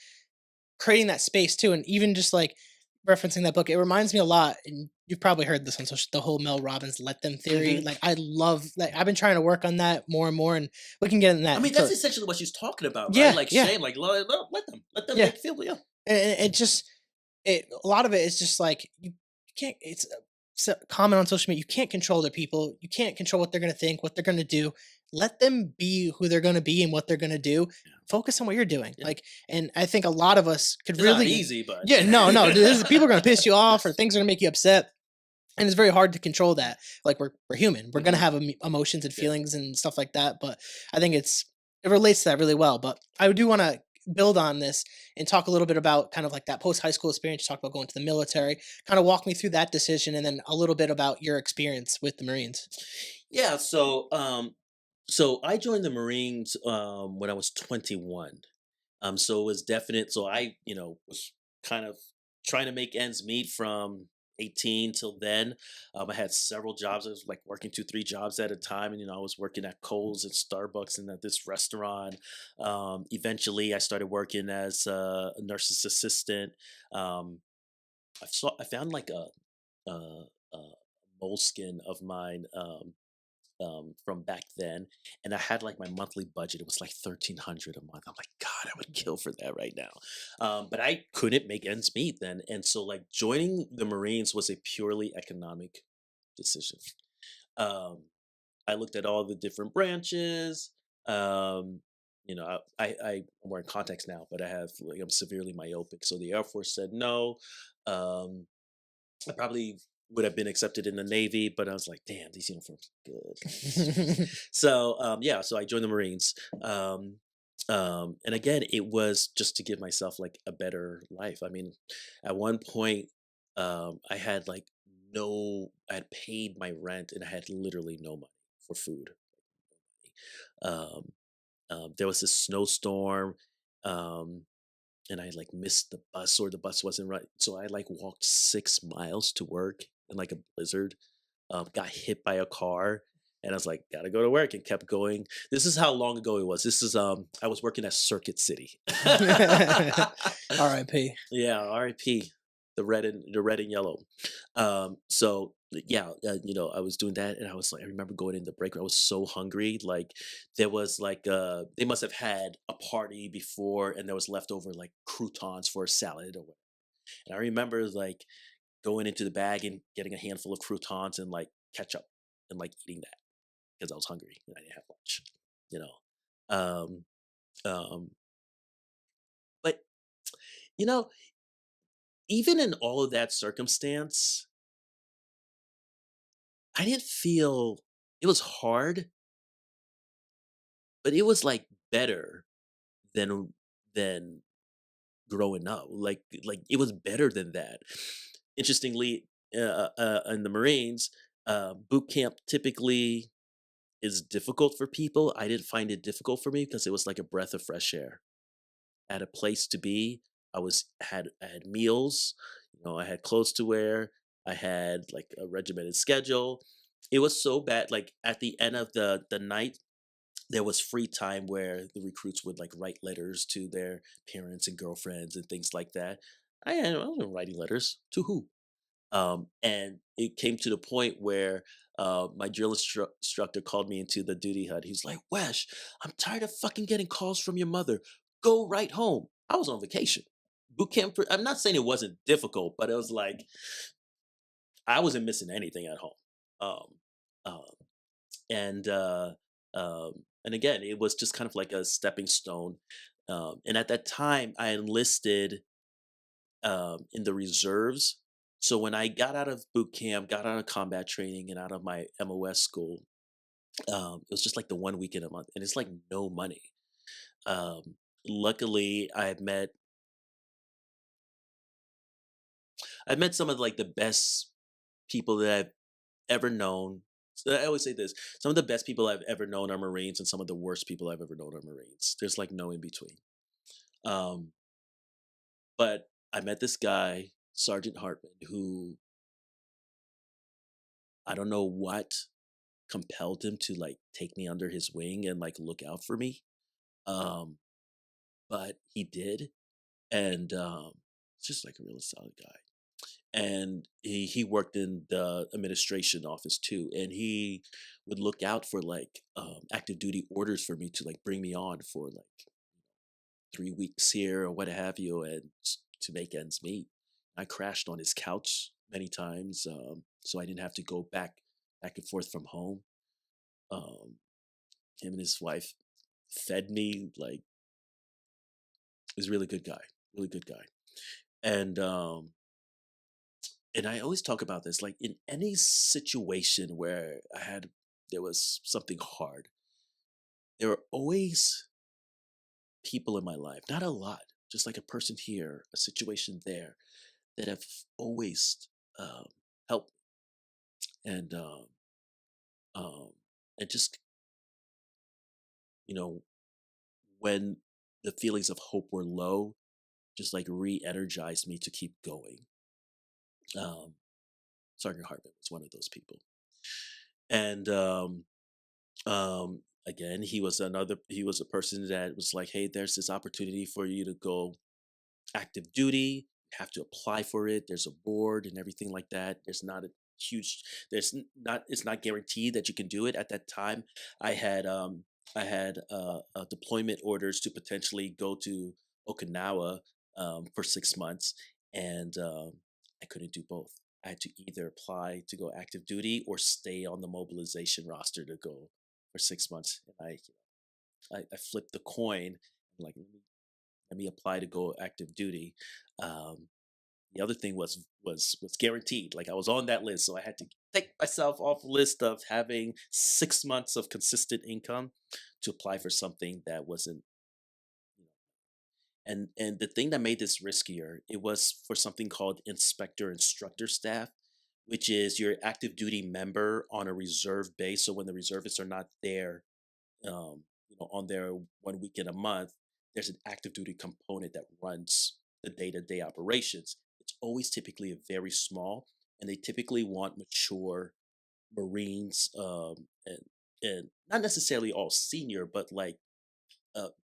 creating that space too, and even just like referencing that book, it reminds me a lot. And you've probably heard this one, so the whole Mel Robbins "let them" theory. Hmm. Like I love, like I've been trying to work on that more and more, and we can get in I mean, that that's for essentially what she's talking about, right? yeah, Like, yeah, shame, like, let them yeah. make feel, yeah. And it just a lot of it is just like you can't. It's so common on social media. You can't control the people. You can't control what they're gonna think, what they're gonna do. Let them be who they're gonna be and what they're gonna do. Focus on what you're doing. Yeah. Like, and I think a lot of us could It's not really, easy, but yeah, no, no. This is, people are gonna piss you off or things are gonna make you upset, and it's very hard to control that. Like we're human. We're gonna Mhm. have emotions and Yeah. feelings and stuff like that. But I think it relates to that really well. But I do want to build on this and talk a little bit about kind of like that post high school experience. You talked about going to the military. Kind of walk me through that decision, and then a little bit about your experience with the Marines. Yeah, so I joined the Marines when I was 21. So it was definite. So I was kind of trying to make ends meet from 18 till then. I had several jobs. I was like working 2, 3 jobs at a time, and I was working at Coles and Starbucks and at this restaurant. Eventually, I started working as a nurse's assistant. Um, I found like a moleskin of mine. From back then, and I had like my monthly budget. It was like 1,300 a month. I'm like, God, I would kill for that right now. But I couldn't make ends meet then, and so like joining the Marines was a purely economic decision. Um, I looked at all the different branches. Um, I'm wearing contacts now, but I'm severely myopic. So the Air Force said no. Um, I probably would have been accepted in the Navy, but I was like, damn, these uniforms are good. Like, so yeah, so I joined the Marines. Um, and again, it was just to give myself like a better life. I mean, at one point, I had like I had paid my rent and I had literally no money for food. Um, there was this snowstorm. Um, and I like missed the bus or the bus wasn't right. So I like walked 6 miles to work in like a blizzard. Got hit by a car, and I was like, gotta go to work, and kept going. This is how long ago it was. This is I was working at Circuit City. R.I.P. Yeah, R.I.P. The red and yellow. So yeah, I was doing that, and I was like, I remember going in the break room. I was so hungry. Like there was like they must have had a party before, and there was leftover like croutons for a salad or whatever. And I remember like going into the bag and getting a handful of croutons and like ketchup and like eating that because I was hungry and I didn't have lunch. You know, um, um, but you know, even in all of that circumstance, I didn't feel it was hard, but it was like better than than growing up. Like it was better than that. Interestingly, in the Marines, boot camp typically is difficult for people. I didn't find it difficult for me because it was like a breath of fresh air. I had a place to be. I had meals. I had clothes to wear. I had like a regimented schedule. It was so bad. Like at the end of the night, there was free time where the recruits would like write letters to their parents and girlfriends and things like that. I wasn't writing letters to who. And it came to the point where my drill instructor called me into the duty hut. He's like, Wesh, I'm tired of fucking getting calls from your mother. Go right home. I was on vacation. Boot camp, I'm not saying it wasn't difficult, but it was like I wasn't missing anything at home. Um, um, and and again, it was just kind of like a stepping stone. And at that time, I enlisted in the reserves. So when I got out of boot camp, got out of combat training, and out of my MOS school, it was just like the 1 weekend a month, and it's like no money. Um, Luckily, I've met some of like the best people that I've ever known. So I always say this: some of the best people I've ever known are Marines, and some of the worst people I've ever known are Marines. There's like no in between. Um, but I met this guy, Sergeant Hartman, who I don't know what compelled him to like take me under his wing and like look out for me. Um, but he did, and it's just like a really solid guy. And he worked in the administration office too, and he would look out for like active duty orders for me to like bring me on for like 3 weeks here or what have you, and to make ends meet. I crashed on his couch many times, so I didn't have to go back and forth from home. Um, Him and his wife fed me like he's a really good guy, really good guy. And I always talk about this, like in any situation where there was something hard, there are always people in my life, not a lot, just like a person here, a situation there, that have always um, helped and um, and just you know when the feelings of hope were low, just like re-energized me to keep going. Um, Sergeant Hartman was one of those people. And again, he was a person that was like, hey, there's this opportunity for you to go active duty. You have to apply for it. There's a board and everything like that. There's not a huge. Not. It's not guaranteed that you can do it. At that time, I had deployment orders to potentially go to Okinawa for 6 months, and I couldn't do both. I had to either apply to go active duty or stay on the mobilization roster to go for 6 months. And I flipped the coin. Like, let me apply to go active duty. Um, the other thing was guaranteed. Like, I was on that list, so I had to take myself off the list of having 6 months of consistent income to apply for something that wasn't. You know, and the thing that made this riskier, it was for something called inspector instructor staff, which is your active duty member on a reserve base. So when the reservists are not there, on their 1 weekend a month, there's an active duty component that runs the day to day operations. It's always typically a very small, and they typically want mature Marines, and not necessarily all senior, but like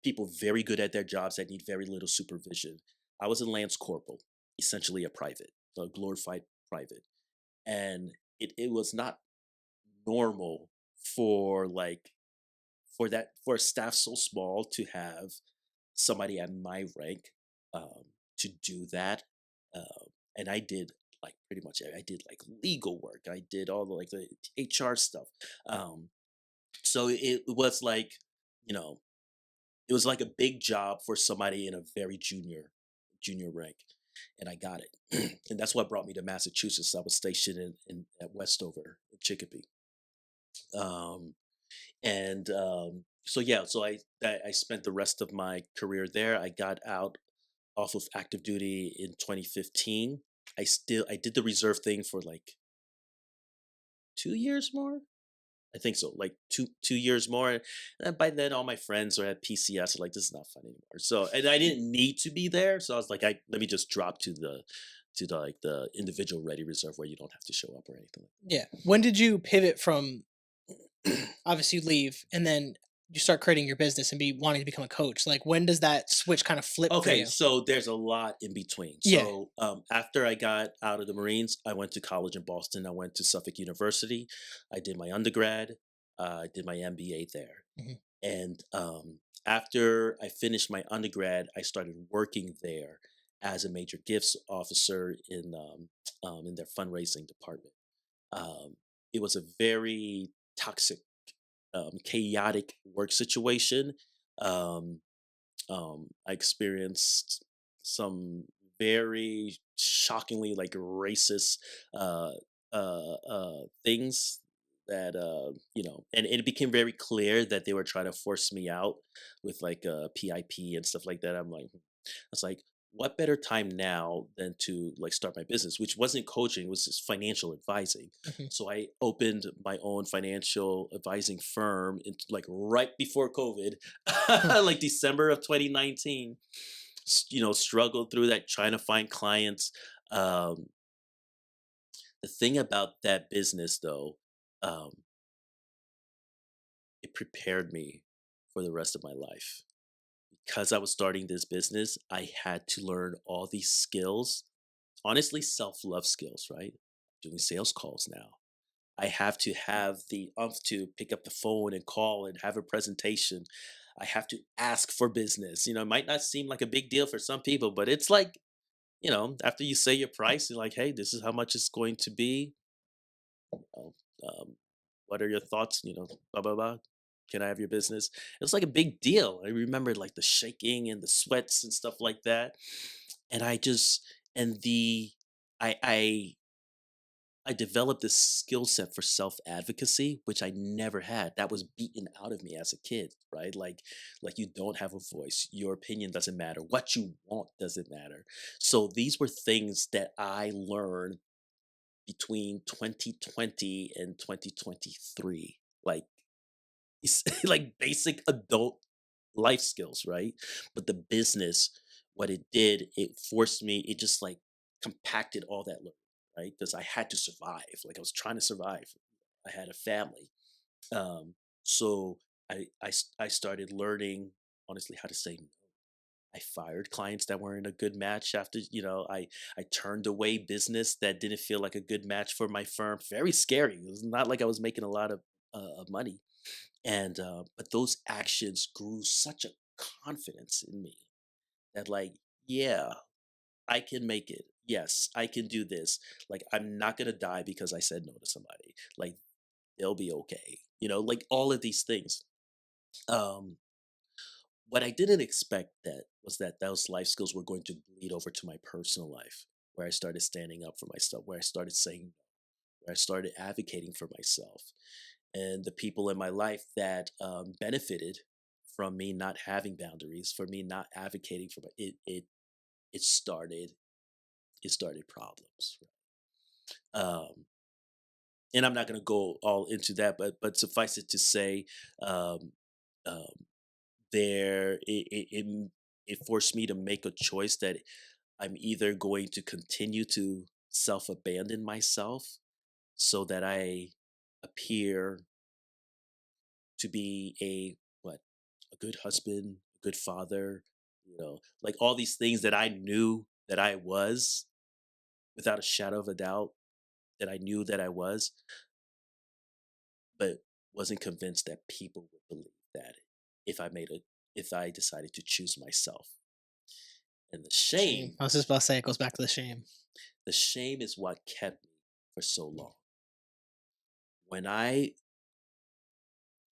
people very good at their jobs that need very little supervision. I was a lance corporal, essentially a private, a glorified private, and it was not normal for like for a staff so small to have somebody at my rank to do that. And I did like pretty much I did like legal work. I did all the like the HR stuff. Um, so it was like, you know, it was like a big job for somebody in a very junior rank, and I got it. And that's what brought me to Massachusetts. I was stationed in at Westover in Chicopee. Um, and so yeah, so I spent the rest of my career there. I got out off of active duty in 2015. I did the reserve thing for like 2 years more. I think so, like two years more. And by then, all my friends are at PCS. Like, this is not fun anymore. So, and I didn't need to be there. So I was like, let me just drop to the like the individual ready reserve where you don't have to show up or anything. Yeah. When did you pivot from obviously you leave and then you start creating your business and be wanting to become a coach? Like when does that switch kind of flip for Okay, you? so there's a lot in between. Yeah. So after I got out of the Marines, I went to college in Boston. I went to Suffolk University. I did my undergrad. I did my MBA there. Mhm. And after I finished my undergrad, I started working there as a major gifts officer in their fundraising department. Um, it was a very toxic, chaotic work situation. Um, I experienced some very shockingly like racist uh, things that and it became very clear that they were trying to force me out with like PIP and stuff like that. I was like, what better time now than to like start my business, which wasn't coaching, it was just financial advising. Mhm. So I opened my own financial advising firm in like right before COVID, Hmm. like December of 2019. Struggled through that trying to find clients. Um, the thing about that business, though, um, it prepared me for the rest of my life. Because I was starting this business, I had to learn all these skills, honestly, self love skills, right? Doing sales calls now. I have to have the umph to pick up the phone and call and have a presentation. I have to ask for business. It might not seem like a big deal for some people, but it's like, after you say your price, you're like, hey, this is how much it's going to be. Oh, what are your thoughts? Blah blah blah. Can I have your business? It was like a big deal. I remember like the shaking and the sweats and stuff like that. And I just and the I developed this skill set for self advocacy, which I never had. That was beaten out of me as a kid, right? Like you don't have a voice. Your opinion doesn't matter. What you want doesn't matter. So these were things that I learned between 2020 and 2023. Like like basic adult life skills, right? But the business, what it did, it forced me, it just like compacted all that learning. right? Because I had to survive. Like I was trying to survive. I had a family. Um, so I started learning honestly how to say no. I fired clients that weren't a good match after, I turned away business that didn't feel like a good match for my firm. Very scary. It was not like I was making a lot of money. And but those actions grew such a confidence in me that like, yeah, I can make it. Yes, I can do this. Like I'm not gonna die because I said no to somebody. Like they'll be okay. Like all of these things. Um, what I didn't expect that was that those life skills were going to bleed over to my personal life, where I started standing up for myself, where I started saying, no, where I started advocating for myself, and the people in my life that benefited from me not having boundaries, for me not advocating for it started problems. Um, and I'm not going to go all into that, but suffice it to say, um, um, there it forced me to make a choice that I'm either going to continue to self abandon myself so that I appear to be a good husband, a good father, like all these things that I knew that I was without a shadow of a doubt, that I knew that I was, but wasn't convinced that people would believe that if I made a if I decided to choose myself. And Shame. I was just about to say it goes back to the shame. the shame is what kept me for so long. When I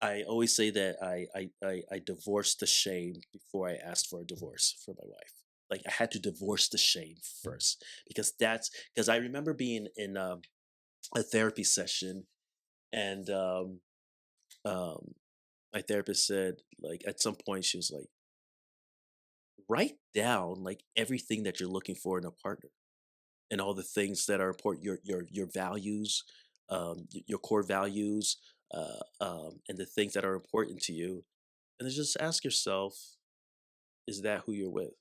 always say that I divorced the shame before I asked for a divorce for my wife. Like I had to divorce the shame first because I remember being in a therapy session and um, my therapist said like at some point she was like, write down like everything that you're looking for in a partner and all the things that are important, your values, your core values, and the things that are important to you, and then just ask yourself, is that who you're with?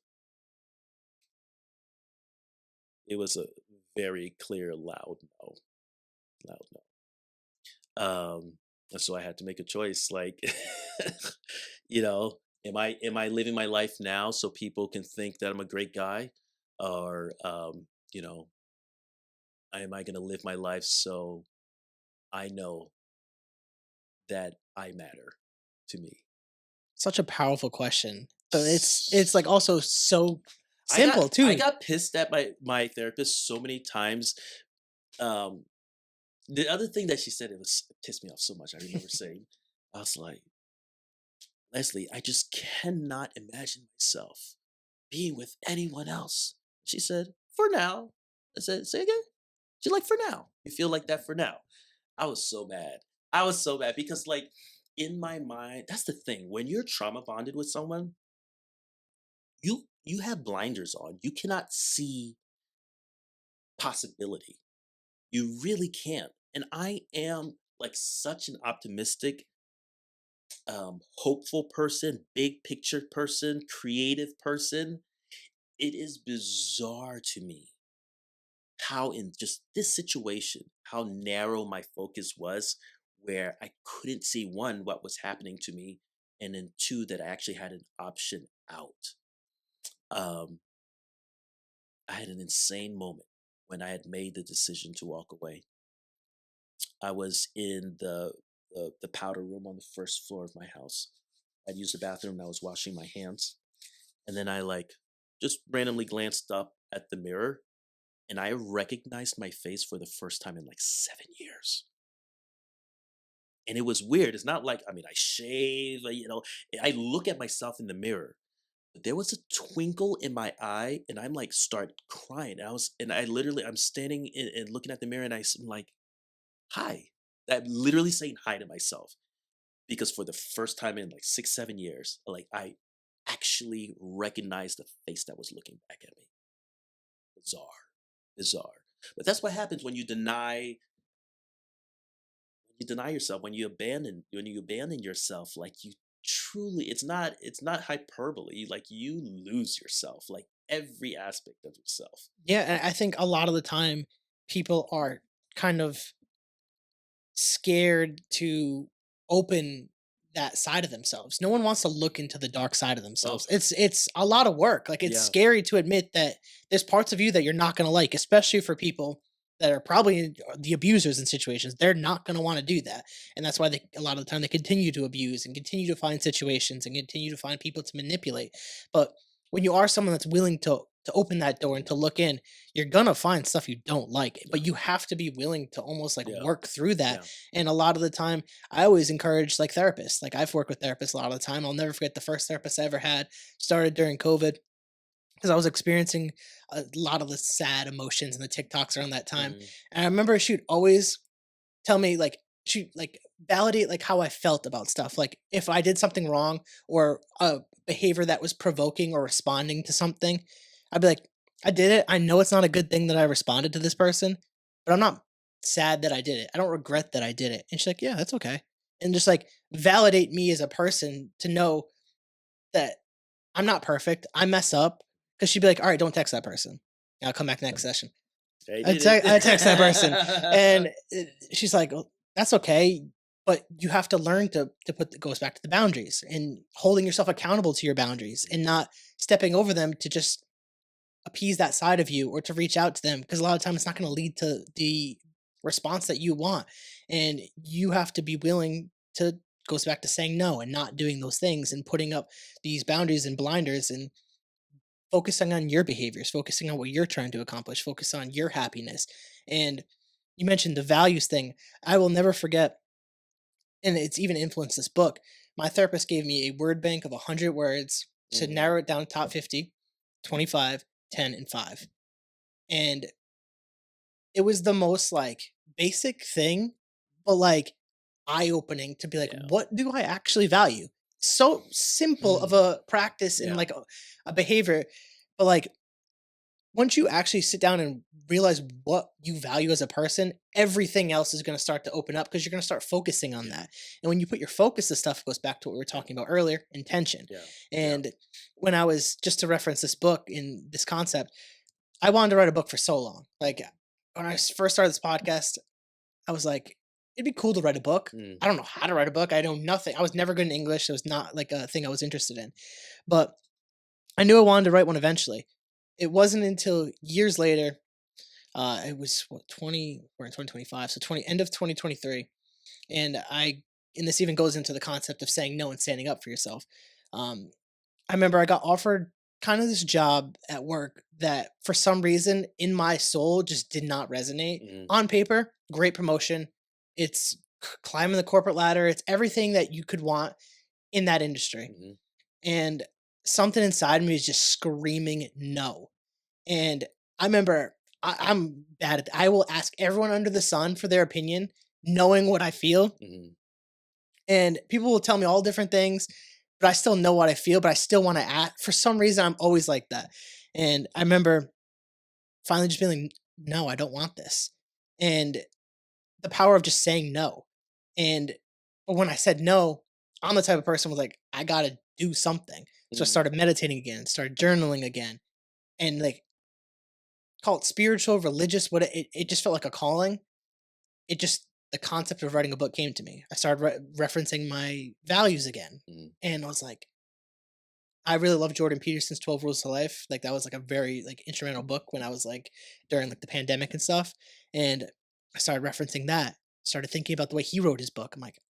It was a very clear, loud no, loud no. And so I had to make a choice. Like, am I living my life now so people can think that I'm a great guy, or am I going to live my life so I know that I matter to me? Such a powerful question. But it's like also so I got simple I too. got pissed at my therapist so many times. Um, the other thing that she said, it pissed me off so much. I remember saying, I was like, Leslie, I just cannot imagine myself being with anyone else. She said, for now. I said, say again. She's like, for now. You feel like that for now. I was so mad. I was so mad because like in my mind, that's the thing. When you're trauma bonded with someone, you have blinders on. You cannot see possibility. You really can't. And I am like such an optimistic, hopeful person, big picture person, creative person. It is bizarre to me how in just this situation, how narrow my focus was, where I couldn't see one, what was happening to me, and then two, that I actually had an option out. Um, I had an insane moment when I had made the decision to walk away. I was in the powder room on the first floor of my house. I'd used the bathroom and I was washing my hands. And then I like just randomly glanced up at the mirror and I recognized my face for the first time in like 7 years. And it was weird. It's not like, I mean, I shave, I look at myself in the mirror. But there was a twinkle in my eye and I'm like start crying. I'm standing and looking at the mirror and I'm like, hi. I'm literally saying hi to myself because for the first time in like 6, 7 years, like I actually recognized the face that was looking back at me. Bizarre, bizarre. But that's what happens when you deny yourself, when you abandon yourself. Like you truly, it's not hyperbole. Like you lose yourself, like every aspect of yourself. Yeah, and I think a lot of the time people are kind of scared to open that side of themselves. No one wants to look into the dark side of Oh, themselves. It's a lot of work. Like it's yeah, scary to admit that there's parts of you that you're not going to like, especially for people that are probably the abusers in situations. They're not going to want to do that. And that's why they a lot of the time they continue to abuse and continue to find situations and continue to find people to manipulate. But when you are someone that's willing to open that door and to look in, you're gonna find stuff you don't like, yeah, but you have to be willing to almost like yeah, work through that. yeah. And a lot of the time, I always encourage like therapists. Like I've worked with therapists a lot of the time. I'll never forget the first therapist I ever had started during COVID because I was experiencing a lot of the sad emotions and the TikToks around that time. Hmm. And I remember she'd always tell me like she like validate like how I felt about stuff. Like if I did something wrong or a behavior that was provoking or responding to something, I'd be like, I did it. I know it's not a good thing that I responded to this person, but I'm not sad that I did it. I don't regret that I did it. And she's like, yeah, that's okay. And just like validate me as a person to know that I'm not perfect. I mess up. Cause she'd be like, all right, don't text that person. And I'll come back next session. I I did I text that person, it. and she's like, "Well, that's okay, but you have to learn to put." It goes back to the boundaries and holding yourself accountable to your boundaries and not stepping over them to just appease that side of you or to reach out to them because a lot of times it's not going to lead to the response that you want, and you have to be willing to. Goes back to saying no and not doing those things and putting up these boundaries and blinders and focusing on your behaviors, focusing on what you're trying to accomplish, focus on your happiness. And you mentioned the values thing. I will never forget, and it's even influenced this book. My therapist gave me a word bank of 100 words to Hmm. narrow it down top 50, 25, 10, and 5. And it was the most like basic thing, but like eye opening to be like, Yeah. what do I actually value? So simple of Mhm. a practice and Yeah. like a behavior, but like once you actually sit down and realize what you value as a person, everything else is going to start to open up because you're going to start focusing on Yeah. that. And when you put your focus to stuff, it goes back to what we were Yeah. talking about earlier, intention. Yeah. Yeah. And when I was just to reference this book in this concept, I wanted to write a book for so long. Like when first started this podcast, I was like, it'd be cool to write a book. Mm. I don't know how to write a book. I know nothing. I was never good in English. It was not like a thing I was interested in. But I knew I wanted to write one eventually. It wasn't until years later it was what 20 we're in 2025, so 20 end of 2023, and and this even goes into the concept of saying no and standing up for yourself. Um, I remember I got offered kind of this job at work that for some reason in my soul just did not resonate. Mhm. On paper, great promotion. It's climbing the corporate ladder. It's everything that you could want in that industry. Mhm. And something inside me is just screaming no. And I remember I'm bad at I will ask everyone under the sun for their opinion, knowing what I feel. Mhm. And people will tell me all different things, but I still know what I feel, but I still want to act. For some reason, I'm always like that. And I remember finally just being like, no, I don't want this. And the power of just saying no. And but when I said no, I'm the type of person who was like, I gotta do something. So I Mhm. started meditating again, started journaling again. And like call it spiritual, religious, what it just felt like a calling. It just the concept of writing a book came to me. I started referencing my values again, Mhm. and I was like, I really love Jordan Peterson's 12 Rules to Life. Like that was like a very like instrumental book when I was like during like the pandemic and stuff. And I started referencing that. Started thinking about the way he wrote his book. I'm like,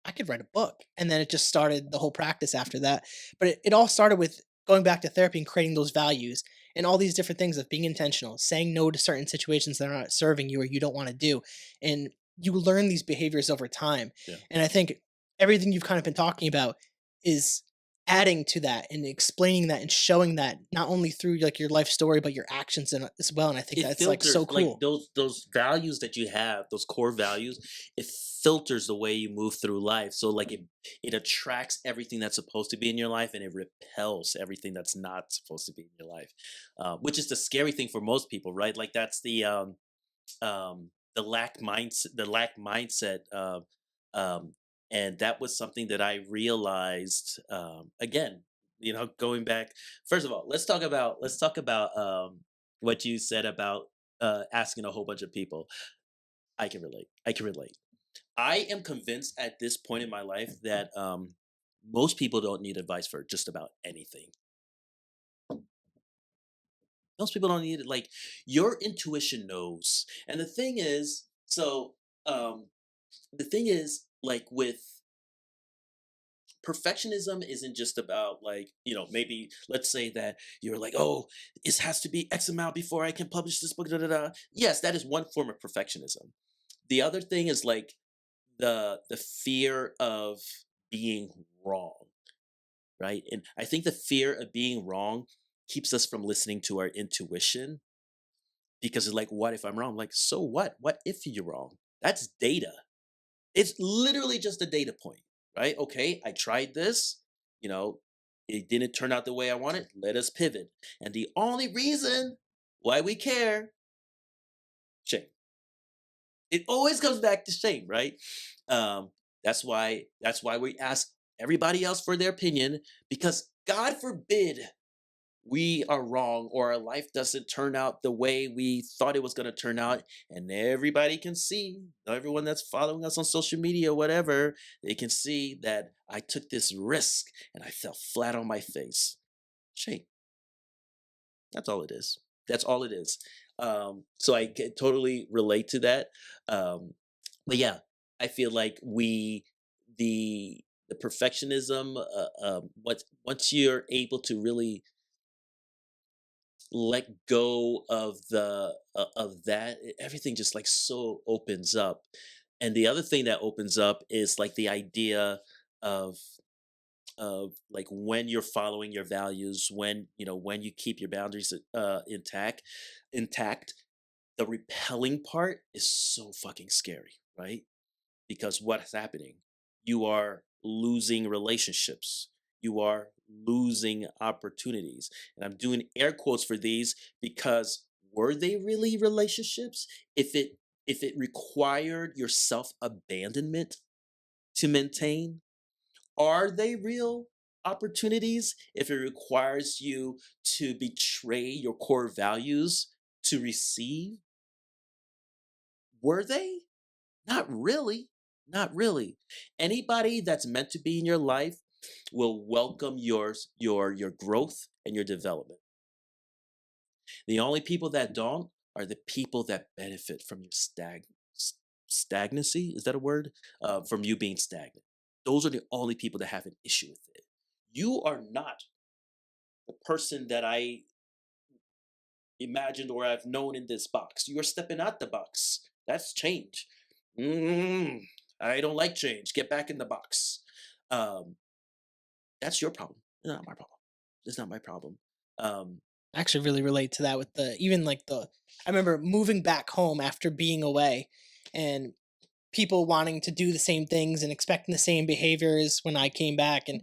I could write a book. And then it just started the whole practice after that. But it all started with going back to therapy and creating those values and all these different things of being intentional, saying no to certain situations that are not serving you or you don't want to do. And you learn these behaviors over time. Yeah. And I think everything you've kind of been talking about is adding to that and explaining that and showing that not only through like your life story but your actions as well. And I think It that's like so filters like cool. those values that you have, those core values. It filters the way you move through life. So like it attracts everything that's supposed to be in your life, and it repels everything that's not supposed to be in your life. Which is the scary thing for most people, right? Like that's the lack mindset. Um, and that was something that I realized again. Going back. First of all, let's talk about what you said about asking a whole bunch of people. I can relate. I can relate. I am convinced at this point in my life that most people don't need advice for just about anything. Most people don't need it. Like your intuition knows. And um, the thing is, like with perfectionism isn't just about like, maybe let's say that you're like, oh, it has to be X amount before I can publish this book. Da, da, da. Yes, that is one form of perfectionism. The other thing is like the fear of being wrong, right? And I think the fear of being wrong keeps us from listening to our intuition because it's like, what if I'm wrong? Like, so what? What if you're wrong? That's data. It's literally just a data point, right? Okay, I tried this, you know, it didn't turn out the way I wanted. Let us pivot. And the only reason why we care, shame. It always comes back to shame, right? Um, that's why we ask everybody else for their opinion because God forbid we are wrong or our life doesn't turn out the way we thought it was going to turn out, and everybody can see, everyone that's following us on social media, whatever, they can see that I took this risk and I fell flat on my face. Shame. That's all it is. That's all it is. So I can totally relate to that. Um, but yeah, I feel like the perfectionism. Once you're able to really let go of that, everything just like so opens up. And the other thing that opens up is like the idea of like when you're following your values, when you keep your boundaries intact, the repelling part is so fucking scary, right? Because what's happening? You are losing relationships. You are losing opportunities. And I'm doing air quotes for these because were they really relationships? If it required your self-abandonment to maintain, are they real opportunities if it requires you to betray your core values to receive? Were they? Not really. Not really. Anybody that's meant to be in your life will welcome your growth and your development. The only people that don't are the people that benefit from your stagnancy. Is that a word? From you being stagnant. Those are the only people that have an issue with it. You are not the person that I imagined or I've known in this box. You are stepping out the box. That's change. Mm, I don't like change. Get back in the box. Um, that's your problem. It's not my problem. It's not my problem. Um, I actually really relate to that with the even like the I remember moving back home after being away and people wanting to do the same things and expecting the same behaviors when I came back. And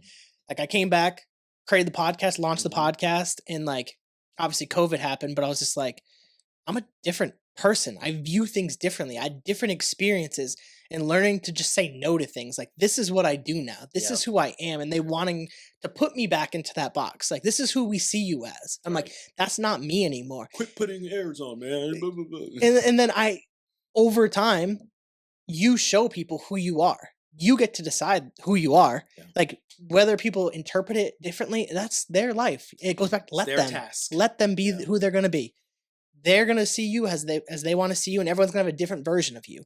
like I came back, created the podcast, launched the mhm, podcast, and like obviously COVID happened, but I was just like, I'm a different person. I view things differently. I had different experiences and learning to just say no to things. Like this is what I do now. This yeah, is who I am. And they wanting to put me back into that box. Like this is who we see you as. I'm like, right. that's not me anymore. Quit putting airs on, man. Blah, blah, blah. And then I over time, you show people who you are. You get to decide who you are. Yeah. Like whether people interpret it differently, that's their life. It goes back to It's their task. let them be Yeah. who they're going to be. They're going to see you as they want to see you, and everyone's going to have a different version of you.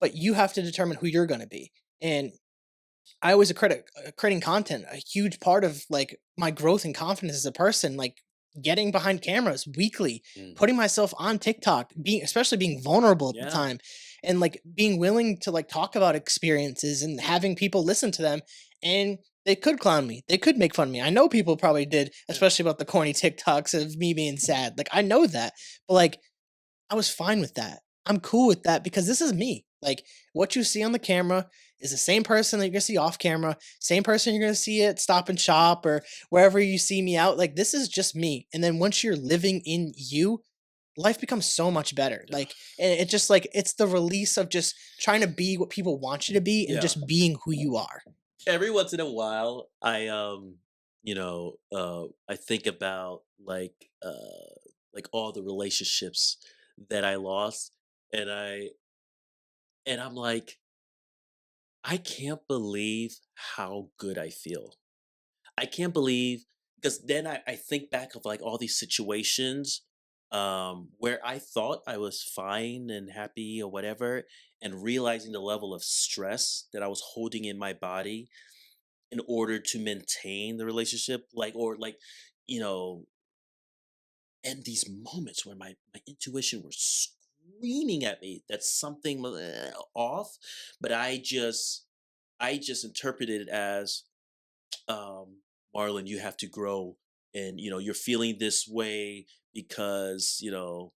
But you have to determine who you're going to be. And I was a critic, creating content. A huge part of like my growth and confidence as a person, like getting behind cameras weekly, Mm. putting myself on TikTok, especially being vulnerable at the Yeah. time, and like being willing to like talk about experiences and having people listen to them. And they could clown me, they could make fun of me. I know people probably did, especially about the corny TikToks of me being sad. Like I know that, but like I was fine with that. I'm cool with that because this is me. Like what you see on the camera is the same person that you're gonna see off camera, same person you're gonna see at Stop and Shop or wherever you see me out. Like this is just me. And then once you're living in you, life becomes so much better. Like and it just like it's the release of just trying to be what people want you to be and Yeah. just being who you are. Every once in a while, I think about like all the relationships that I lost, and I'm like, I can't believe how good I feel. I can't believe, because then I think back of like all these situations where I thought I was fine and happy or whatever, and realizing the level of stress that I was holding in my body in order to maintain the relationship, like, or like, you know, and these moments where my intuition was screaming at me that something off, but I just interpreted it as, Marlon, you have to grow, and you're feeling this way because you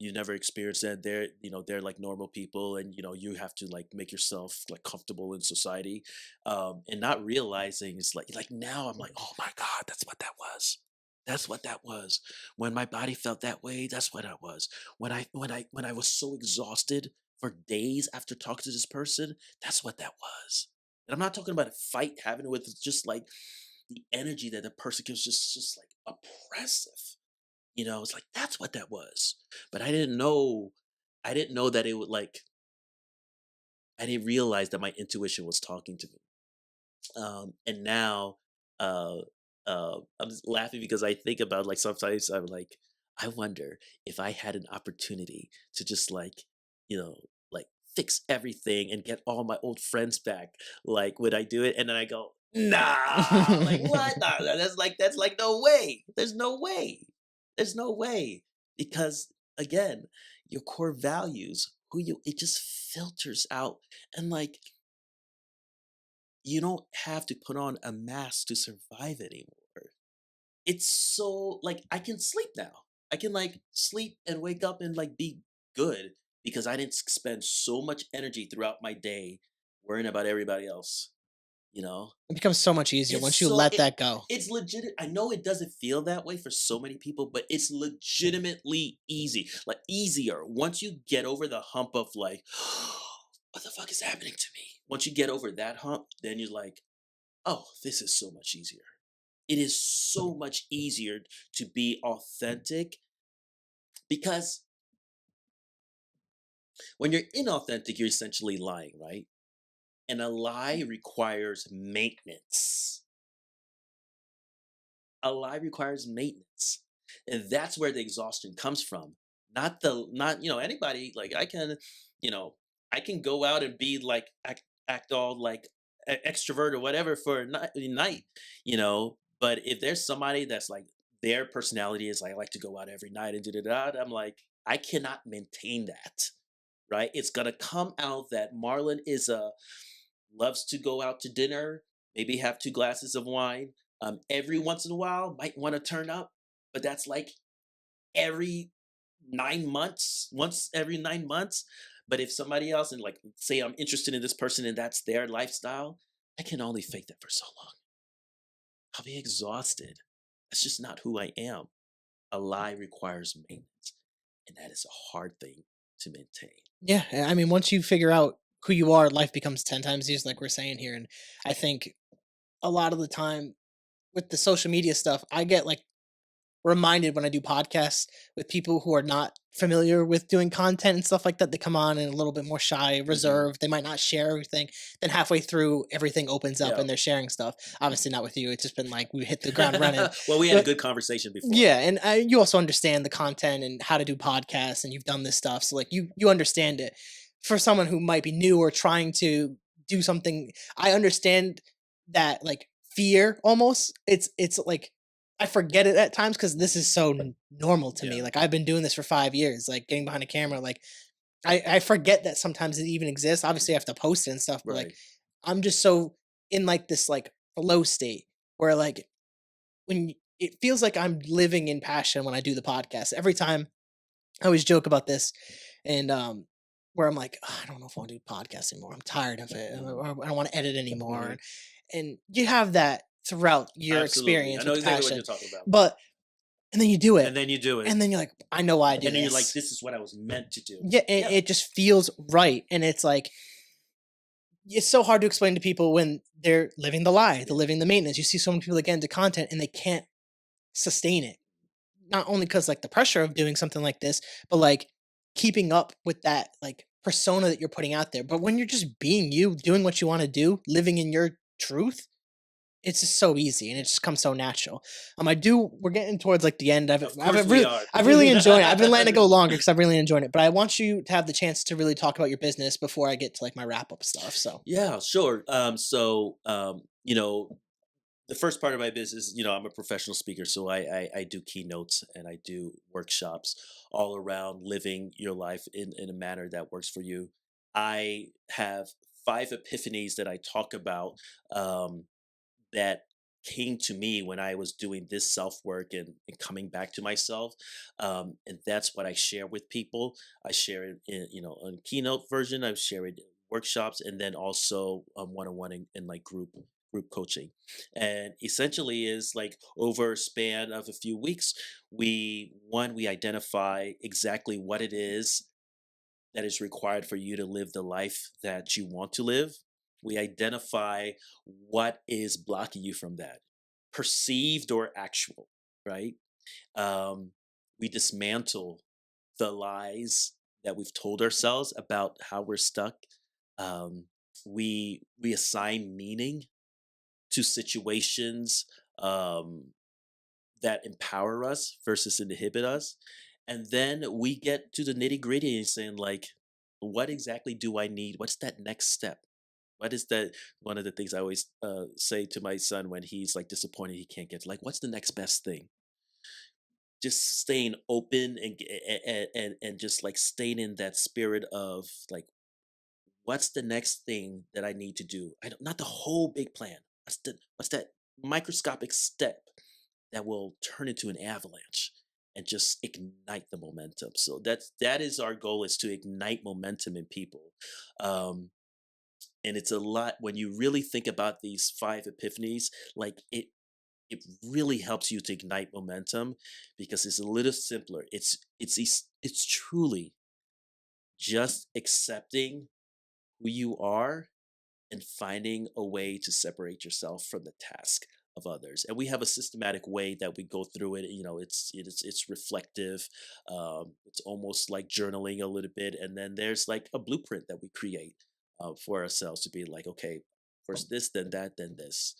never experienced that. They're like normal people, and you have to like make yourself like comfortable in society, and not realizing it's like now I'm like, oh my god, that's what that was. That's what that was. When my body felt that way, that's what I was. When I was so exhausted for days after talking to this person, that's what that was. And I'm not talking about a fight having with just like the energy that the person gives, just like oppressive. It's like that's what that was. But I didn't know that it would like I didn't realize that my intuition was talking to me. And now uh I'm just laughing because I think about, like, sometimes I'm like, I wonder if I had an opportunity to just like, you know like fix everything and get all my old friends back, like, would I do it? And then I go, nah, like, what? Nah, that's like no way. There's no way. Because again, your core values, who you it just filters out. And like, you don't have to put on a mask to survive anymore. It's so like I can sleep now. I can like sleep and wake up and like be good because I didn't spend so much energy throughout my day worrying about everybody else, you know? It becomes so much easier It's once you so let that go. it's legit. I know it doesn't feel that way for so many people, but it's legitimately easy. Like, easier once you get over the hump of like, what the fuck is happening to me? Once you get over that hump, then you're like, oh, this is so much easier. It is so much easier to be authentic, because when you're inauthentic, you're essentially lying, right? And a lie requires maintenance. A lie requires maintenance. And that's where the exhaustion comes from. Not anybody, like, you know, I can go out and be like, act all like extrovert or whatever for a night, but if there's somebody that's like, their personality is like, I like to go out every night and da. I'm like, I cannot maintain that, right? It's gonna come out that Marlon is a loves to go out to dinner, maybe have two glasses of wine. Every once in a while, might want to turn up, but that's like every 9 months, once every 9 months. But if somebody else, and like, say I'm interested in this person and that's their lifestyle, I can only fake that for so long. I'll be exhausted. That's just not who I am. A lie requires maintenance, and that is a hard thing to maintain. Yeah, I mean, once you figure out who you are, life becomes 10 times easier, like we're saying here. And I think a lot of the time with the social media stuff, I get like reminded when I do podcasts with people who are not familiar with doing content and stuff like that. They come on and a little bit more shy, Hmm. reserved. They might not share everything. Then halfway through, everything opens up Yeah. and they're sharing stuff. Obviously, not with you. It's just been like we hit the ground running. Well, we had a But good conversation before. yeah, and you also understand the content and how to do podcasts, and you've done this stuff, so like you understand it. For someone who might be new or trying to do something, I understand that like fear almost. It's like I forget it at times because this is so normal to me. Yeah. Like I've been doing this for 5 years, like getting behind a camera. Like I forget that sometimes it even exists. Obviously, I have to post it and stuff, but like Right. I'm just so in like this like flow state where like it feels like I'm living in passion when I do the podcast. Every time I always joke about this, and where I'm like, "Ugh, I don't know if I want to do podcasts anymore. I'm tired of it. Mhm. I don't want to edit anymore." Mhm. And you have that throughout your Absolutely. I experience know with the exactly what passion, you're talking about. but and then you do it, And then you do it. and then you're like, I know why I do And then you're like, this. this is what I was meant to do. Yeah, Yeah. it just feels right, and it's like it's so hard to explain to people when they're living the lie, they're Yeah. living the maintenance. You see so many people that get into content and they can't sustain it. not only because like the pressure of doing something like this, but like keeping up with that like persona that you're putting out there. But when you're just being you, doing what you want to do, living in your truth, it's just so easy and it just comes so natural. We're getting towards like the end. Of course we are. I've really enjoyed it. I've been letting it go longer because I've really enjoyed it. But I want you to have the chance to really talk about your business before I get to like my wrap up stuff. So Yeah, sure. You know, the first part of my business, I'm a professional speaker, so I do keynotes and I do workshops all around living your life in a manner that works for you. I have 5 epiphanies that I talk about, um, that came to me when I was doing this self work and coming back to myself. And that's what I share with people. I share it in, on keynote version, I share it in workshops, and then also one on one in like group coaching. And essentially is like over a span of a few weeks, we identify exactly what it is that is required for you to live the life that you want to live. We identify what is blocking you from that, perceived or actual, right? Um, we dismantle the lies that we've told ourselves about how we're stuck. Um, we assign meaning to situations, um, that empower us versus inhibit us. And then we get to the nitty gritty and saying, like, what exactly do I need? What's that next step? What is that? One of the things I always say to my son when he's like disappointed he can't get, like, what's the next best thing? Just staying open and just like staying in that spirit of like, what's the next thing that I need to do? I don't, not the whole big plan. What's that microscopic step that will turn into an avalanche and just ignite the momentum. So that is our goal, is to ignite momentum in people. Um, and it's a lot when you really think about these 5 epiphanies, like it really helps you to ignite momentum because it's a little simpler. It's truly just accepting who you are and finding a way to separate yourself from the task of others. And we have a systematic way that we go through it. It's reflective. It's almost like journaling a little bit, and then there's like a blueprint that we create for ourselves to be like, okay, first this, then that, then this.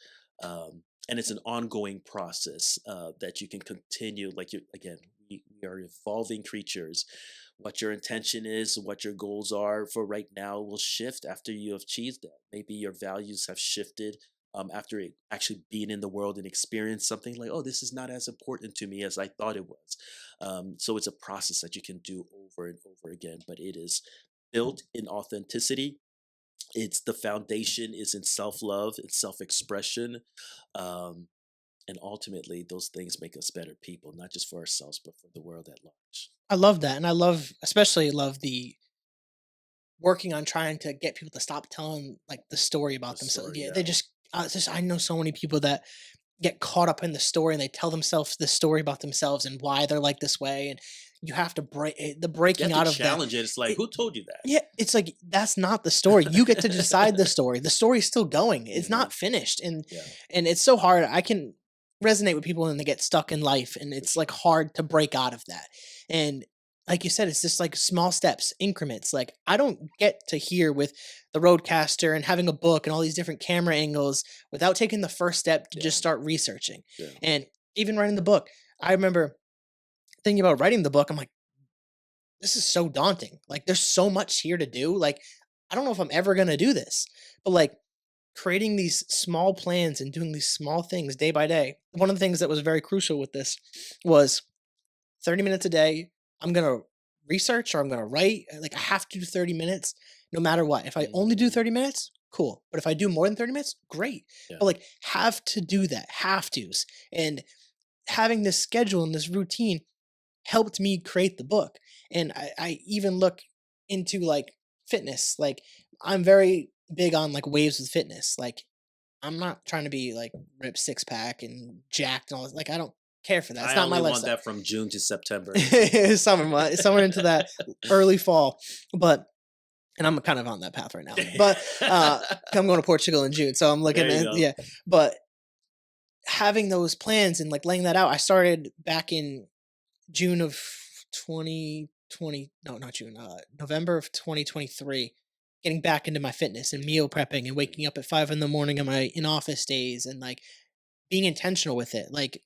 And it's an ongoing process that you can continue. Like, again, we are evolving creatures. What your intention is, what your goals are for right now will shift after you have achieved that. Maybe your values have shifted after actually being in the world and experience something like, oh, this is not as important to me as I thought it was. So it's a process that you can do over and over again, but it is built in authenticity. It's the foundation is in self-love and self-expression. Um, and ultimately, those things make us better people, not just for ourselves, but for the world at large. I love that, and especially love the working on trying to get people to stop telling like the story The about themselves. story, Yeah, yeah. it's just I know so many people that get caught up in the story and they tell themselves this story about themselves and why they're like this way, and you have to the You breaking have to out of that. challenge it. It's like, It, who told you that? yeah, it's like that's not the story. You get to decide the story. The story's still going. It's Hmm. not finished, Yeah, and it's so hard. I can resonate with people when they get stuck in life, and for it's like sure. hard to break out of that. And like you said, it's just like small steps, increments. Like I don't get to here with the roadcaster and having a book and all these different camera angles without taking the first step to Yeah, just start researching. yeah. And even writing the book, I remember thinking about writing the book. I'm like, this is so daunting. Like there's so much here to do. Like I don't know if I'm ever going to do this. But like creating these small plans and doing these small things day by day. One of the things that was very crucial with this was 30 minutes a day. I'm going to research or I'm going to write. Like I have to do 30 minutes no matter what. If I only do Hmm. 30 minutes, cool. But if I do more than 30 minutes, great. Yeah. But like have to do that, have tos. And having this schedule and this routine helped me create the book. And I even look into like fitness. Like I'm very big on like waves with fitness. Like I'm not trying to be like ripped six pack and jacked and all this. Like I don't care for that. It's I not my only want lifestyle. that from June to September. Summer into that early fall. But and I'm kind of on that path right now. But I'm going to Portugal in June. So I'm looking There you at go. yeah. But having those plans and like laying that out, I started back in June of 2020, no, not June, November of 2023, getting back into my fitness and meal prepping and waking up at 5 in the morning on my in office days and like being intentional with it. Like,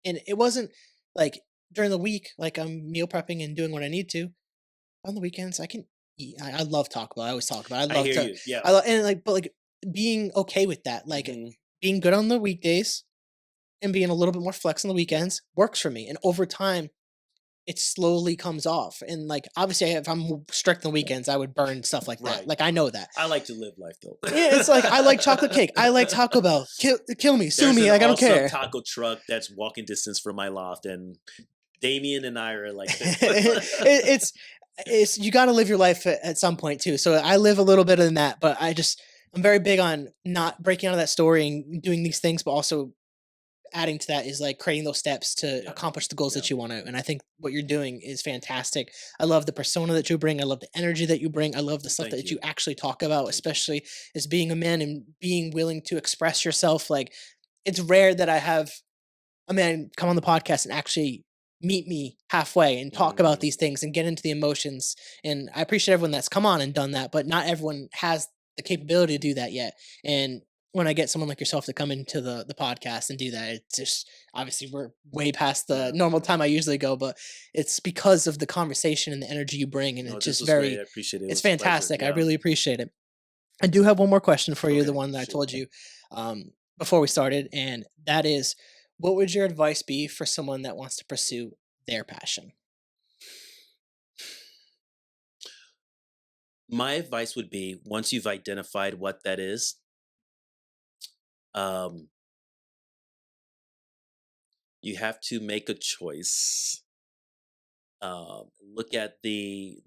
and it wasn't like during the week, like I'm meal prepping and doing what I need to. On the weekends, I can eat. I love Taco Bell. I always talk about it. I I love hear to, you. Yeah. and like, but like being okay with that, like Hmm. being good on the weekdays and being a little bit more flex on the weekends works for me. And over time, it slowly comes off. And like, obviously, if I'm strict on the weekends, I would burn stuff like that. Right. Like, I know that. I like to live life though. Yeah, it's like I like chocolate cake. I like Taco Bell. Kill me, sue There's me. an Like I don't awesome care. taco truck that's walking distance from my loft, and Damien and I are like, It's you got to live your life at some point too. So I live a little bit in that, but I'm very big on not breaking out of that story and doing these things, but also adding to that is like creating those steps to yeah, accomplish the goals yeah. that you want to. And I think what you're doing is fantastic. I love the persona that you bring. I love the energy that you bring. I love the stuff Thank that you you. actually talk about, Thank you. especially as being a man and being willing to express yourself. Like it's rare that I have a man come on the podcast and actually meet me halfway and talk about Mm, these things and get into the emotions. And I appreciate everyone that's come on and done that, but not everyone has the capability to do that yet. And when I get someone like yourself to come into the podcast and do that, it's just obviously we're way past the yeah. normal time I usually go, but it's because of the conversation and the energy you bring, and No, it's this just was great. I very, appreciate it. It it's was a pleasure. fantastic. I Yeah. really appreciate it. I do have one more question for you, the Okay. one that I Shoot. told you before we started, and that is, what would your advice be for someone that wants to pursue their passion? My advice would be once you've identified what that is, um, you have to make a choice. Look at the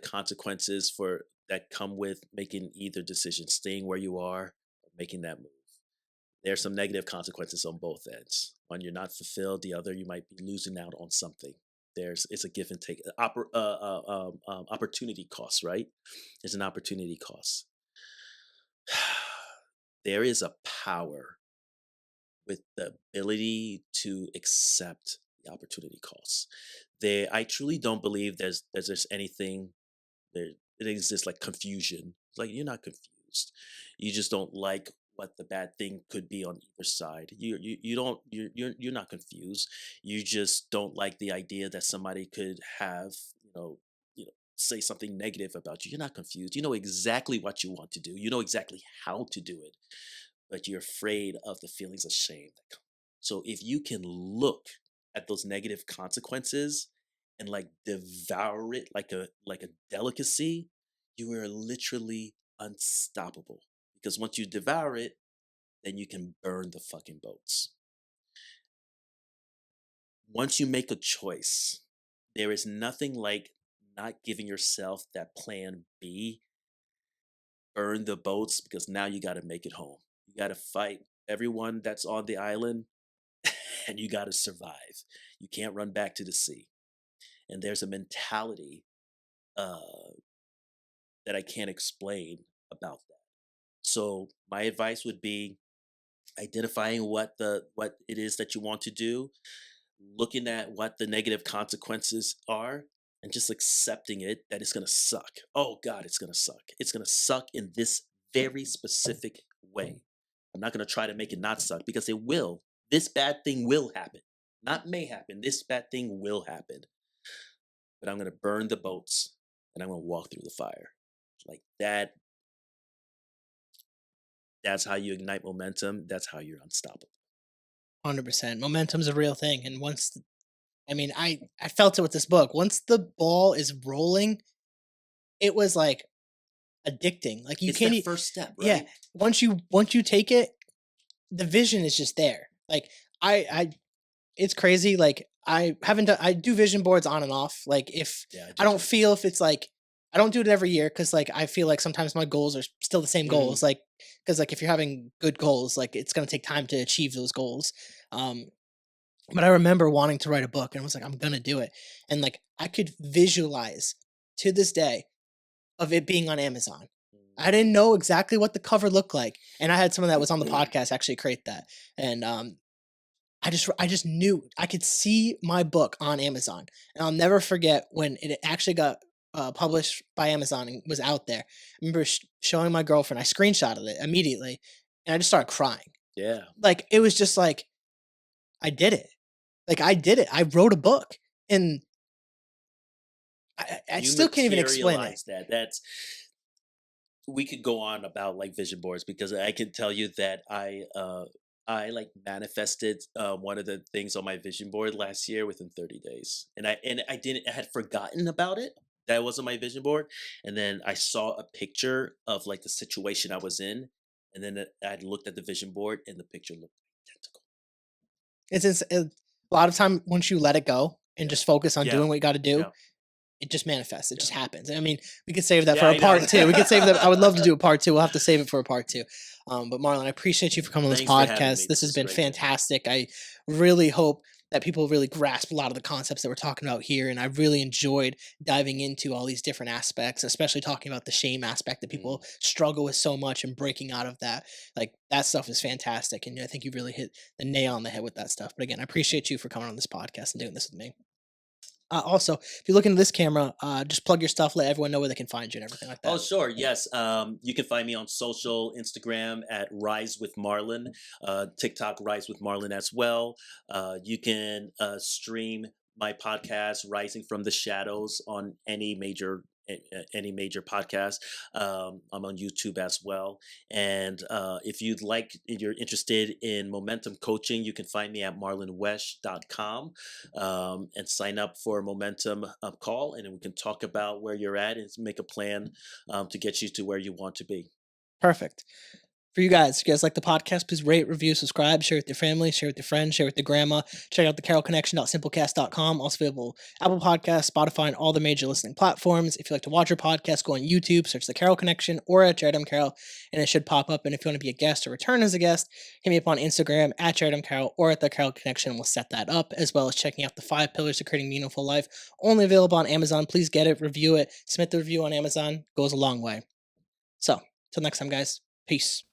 consequences for that come with making either decision, staying where you are, or making that move. There's some negative consequences on both ends. One, you're not fulfilled. The other, you might be losing out on something. It's a give and take. Opportunity cost, right? There's an opportunity cost. There is a power with the ability to accept the opportunity costs. I truly don't believe there's anything there. It exists like confusion. It's like you're not confused. You just don't like what the bad thing could be on either side. You don't you're not confused. You just don't like the idea that somebody could have say something negative about you. You're not confused. You know exactly what you want to do. You know exactly how to do it, but you're afraid of the feelings of shame that come. So if you can look at those negative consequences and like devour it like a delicacy, you are literally unstoppable. Because once you devour it, then you can burn the fucking boats. Once you make a choice, there is nothing like not giving yourself that plan B, burn the boats, because now you got to make it home. You got to fight everyone that's on the island and you got to survive. You can't run back to the sea. And there's a mentality uh, that I can't explain about that. So my advice would be identifying what it is that you want to do, looking at what the negative consequences are, and just accepting it that it's gonna suck. Oh God, it's gonna suck. It's gonna suck in this very specific way. I'm not gonna try to make it not suck because it will. This bad thing will happen. Not may happen. This bad thing will happen. But I'm gonna burn the boats and I'm gonna walk through the fire. Like that. That's how you ignite momentum. That's how you're unstoppable. 100%. Momentum's a real thing. And I mean, I felt it with this book. Once the ball is rolling, it was like addicting. Like you It's can't, that first step, yeah. right? Once you take it, the vision is just there. Like I it's crazy. Like I haven't done, I do vision boards on and off. Like if Yeah, I I do don't too. feel if it's like, I don't do it every year because like I feel like sometimes my goals are still the same Mhm. goals. Like because like if you're having good goals, like it's gonna take time to achieve those goals. Um, but I remember wanting to write a book and I was like, I'm gonna do it. And like I could visualize to this day of it being on Amazon. I didn't know exactly what the cover looked like. And I had someone that was on the podcast actually create that. And I just knew I could see my book on Amazon, and I'll never forget when it actually got published by Amazon and was out there. I remember showing my girlfriend. I screenshotted it immediately, and I just started crying. Yeah. Like it was just like I did it. Like I did it. I wrote a book, and I You still can't even explain it. materialize that. That's we could go on about like vision boards because I can tell you that I like manifested one of the things on my vision board last year within 30 days. And I didn't I had forgotten about it. That wasn't my vision board. And then I saw a picture of like the situation I was in. And then I looked at the vision board and the picture looked identical. A lot of time once you let it go and Yeah. just focus on Yeah. doing what you got to do, Yeah. it just manifests. It Yeah. just happens. I mean, we could save that Yeah, for a I know. part two. We could save that. I would love to do a part two. We'll have to save it for a part two. But Marlon, I appreciate you for coming on this Thanks for having podcast. me. This This has is been great, man. fantastic. I really hope that people really grasp a lot of the concepts that we're talking about here. And I really enjoyed diving into all these different aspects, especially talking about the shame aspect that Mm. people struggle with so much and breaking out of that. Like that stuff is fantastic. And I think you really hit the nail on the head with that stuff. But again, I appreciate you for coming on this podcast and doing this with me. Also, if you look into this camera, just plug your stuff, let everyone know where they can find you and everything like Oh, that. sure. Yes. You can find me on social, Instagram at Rise with Marlon, TikTok Rise with Marlon as well. You can stream my podcast, Rising from the Shadows, on any major podcast. I'm on YouTube as well. And if you're interested in momentum coaching, you can find me at marlonwesh.com and sign up for a momentum call, and then we can talk about where you're at and make a plan to get you to where you want to be. Perfect. For you guys, if you guys like the podcast, please rate, review, subscribe, share with your family, share with your friends, share with your grandma. Check out the carolconnection.simplecast.com. Also available Apple Podcasts, Spotify, and all the major listening platforms. If you like to watch your podcast, go on YouTube, search the Carroll Connection or at Jared M. Carroll, and it should pop up. And if you want to be a guest or return as a guest, hit me up on Instagram at Jared M. Carroll or at the Carroll Connection, and we'll set that up, as well as checking out the 5 Pillars to Creating Meaningful Life, only available on Amazon. Please get it, review it, submit the review on Amazon. Goes a long way. So, till next time, guys. Peace.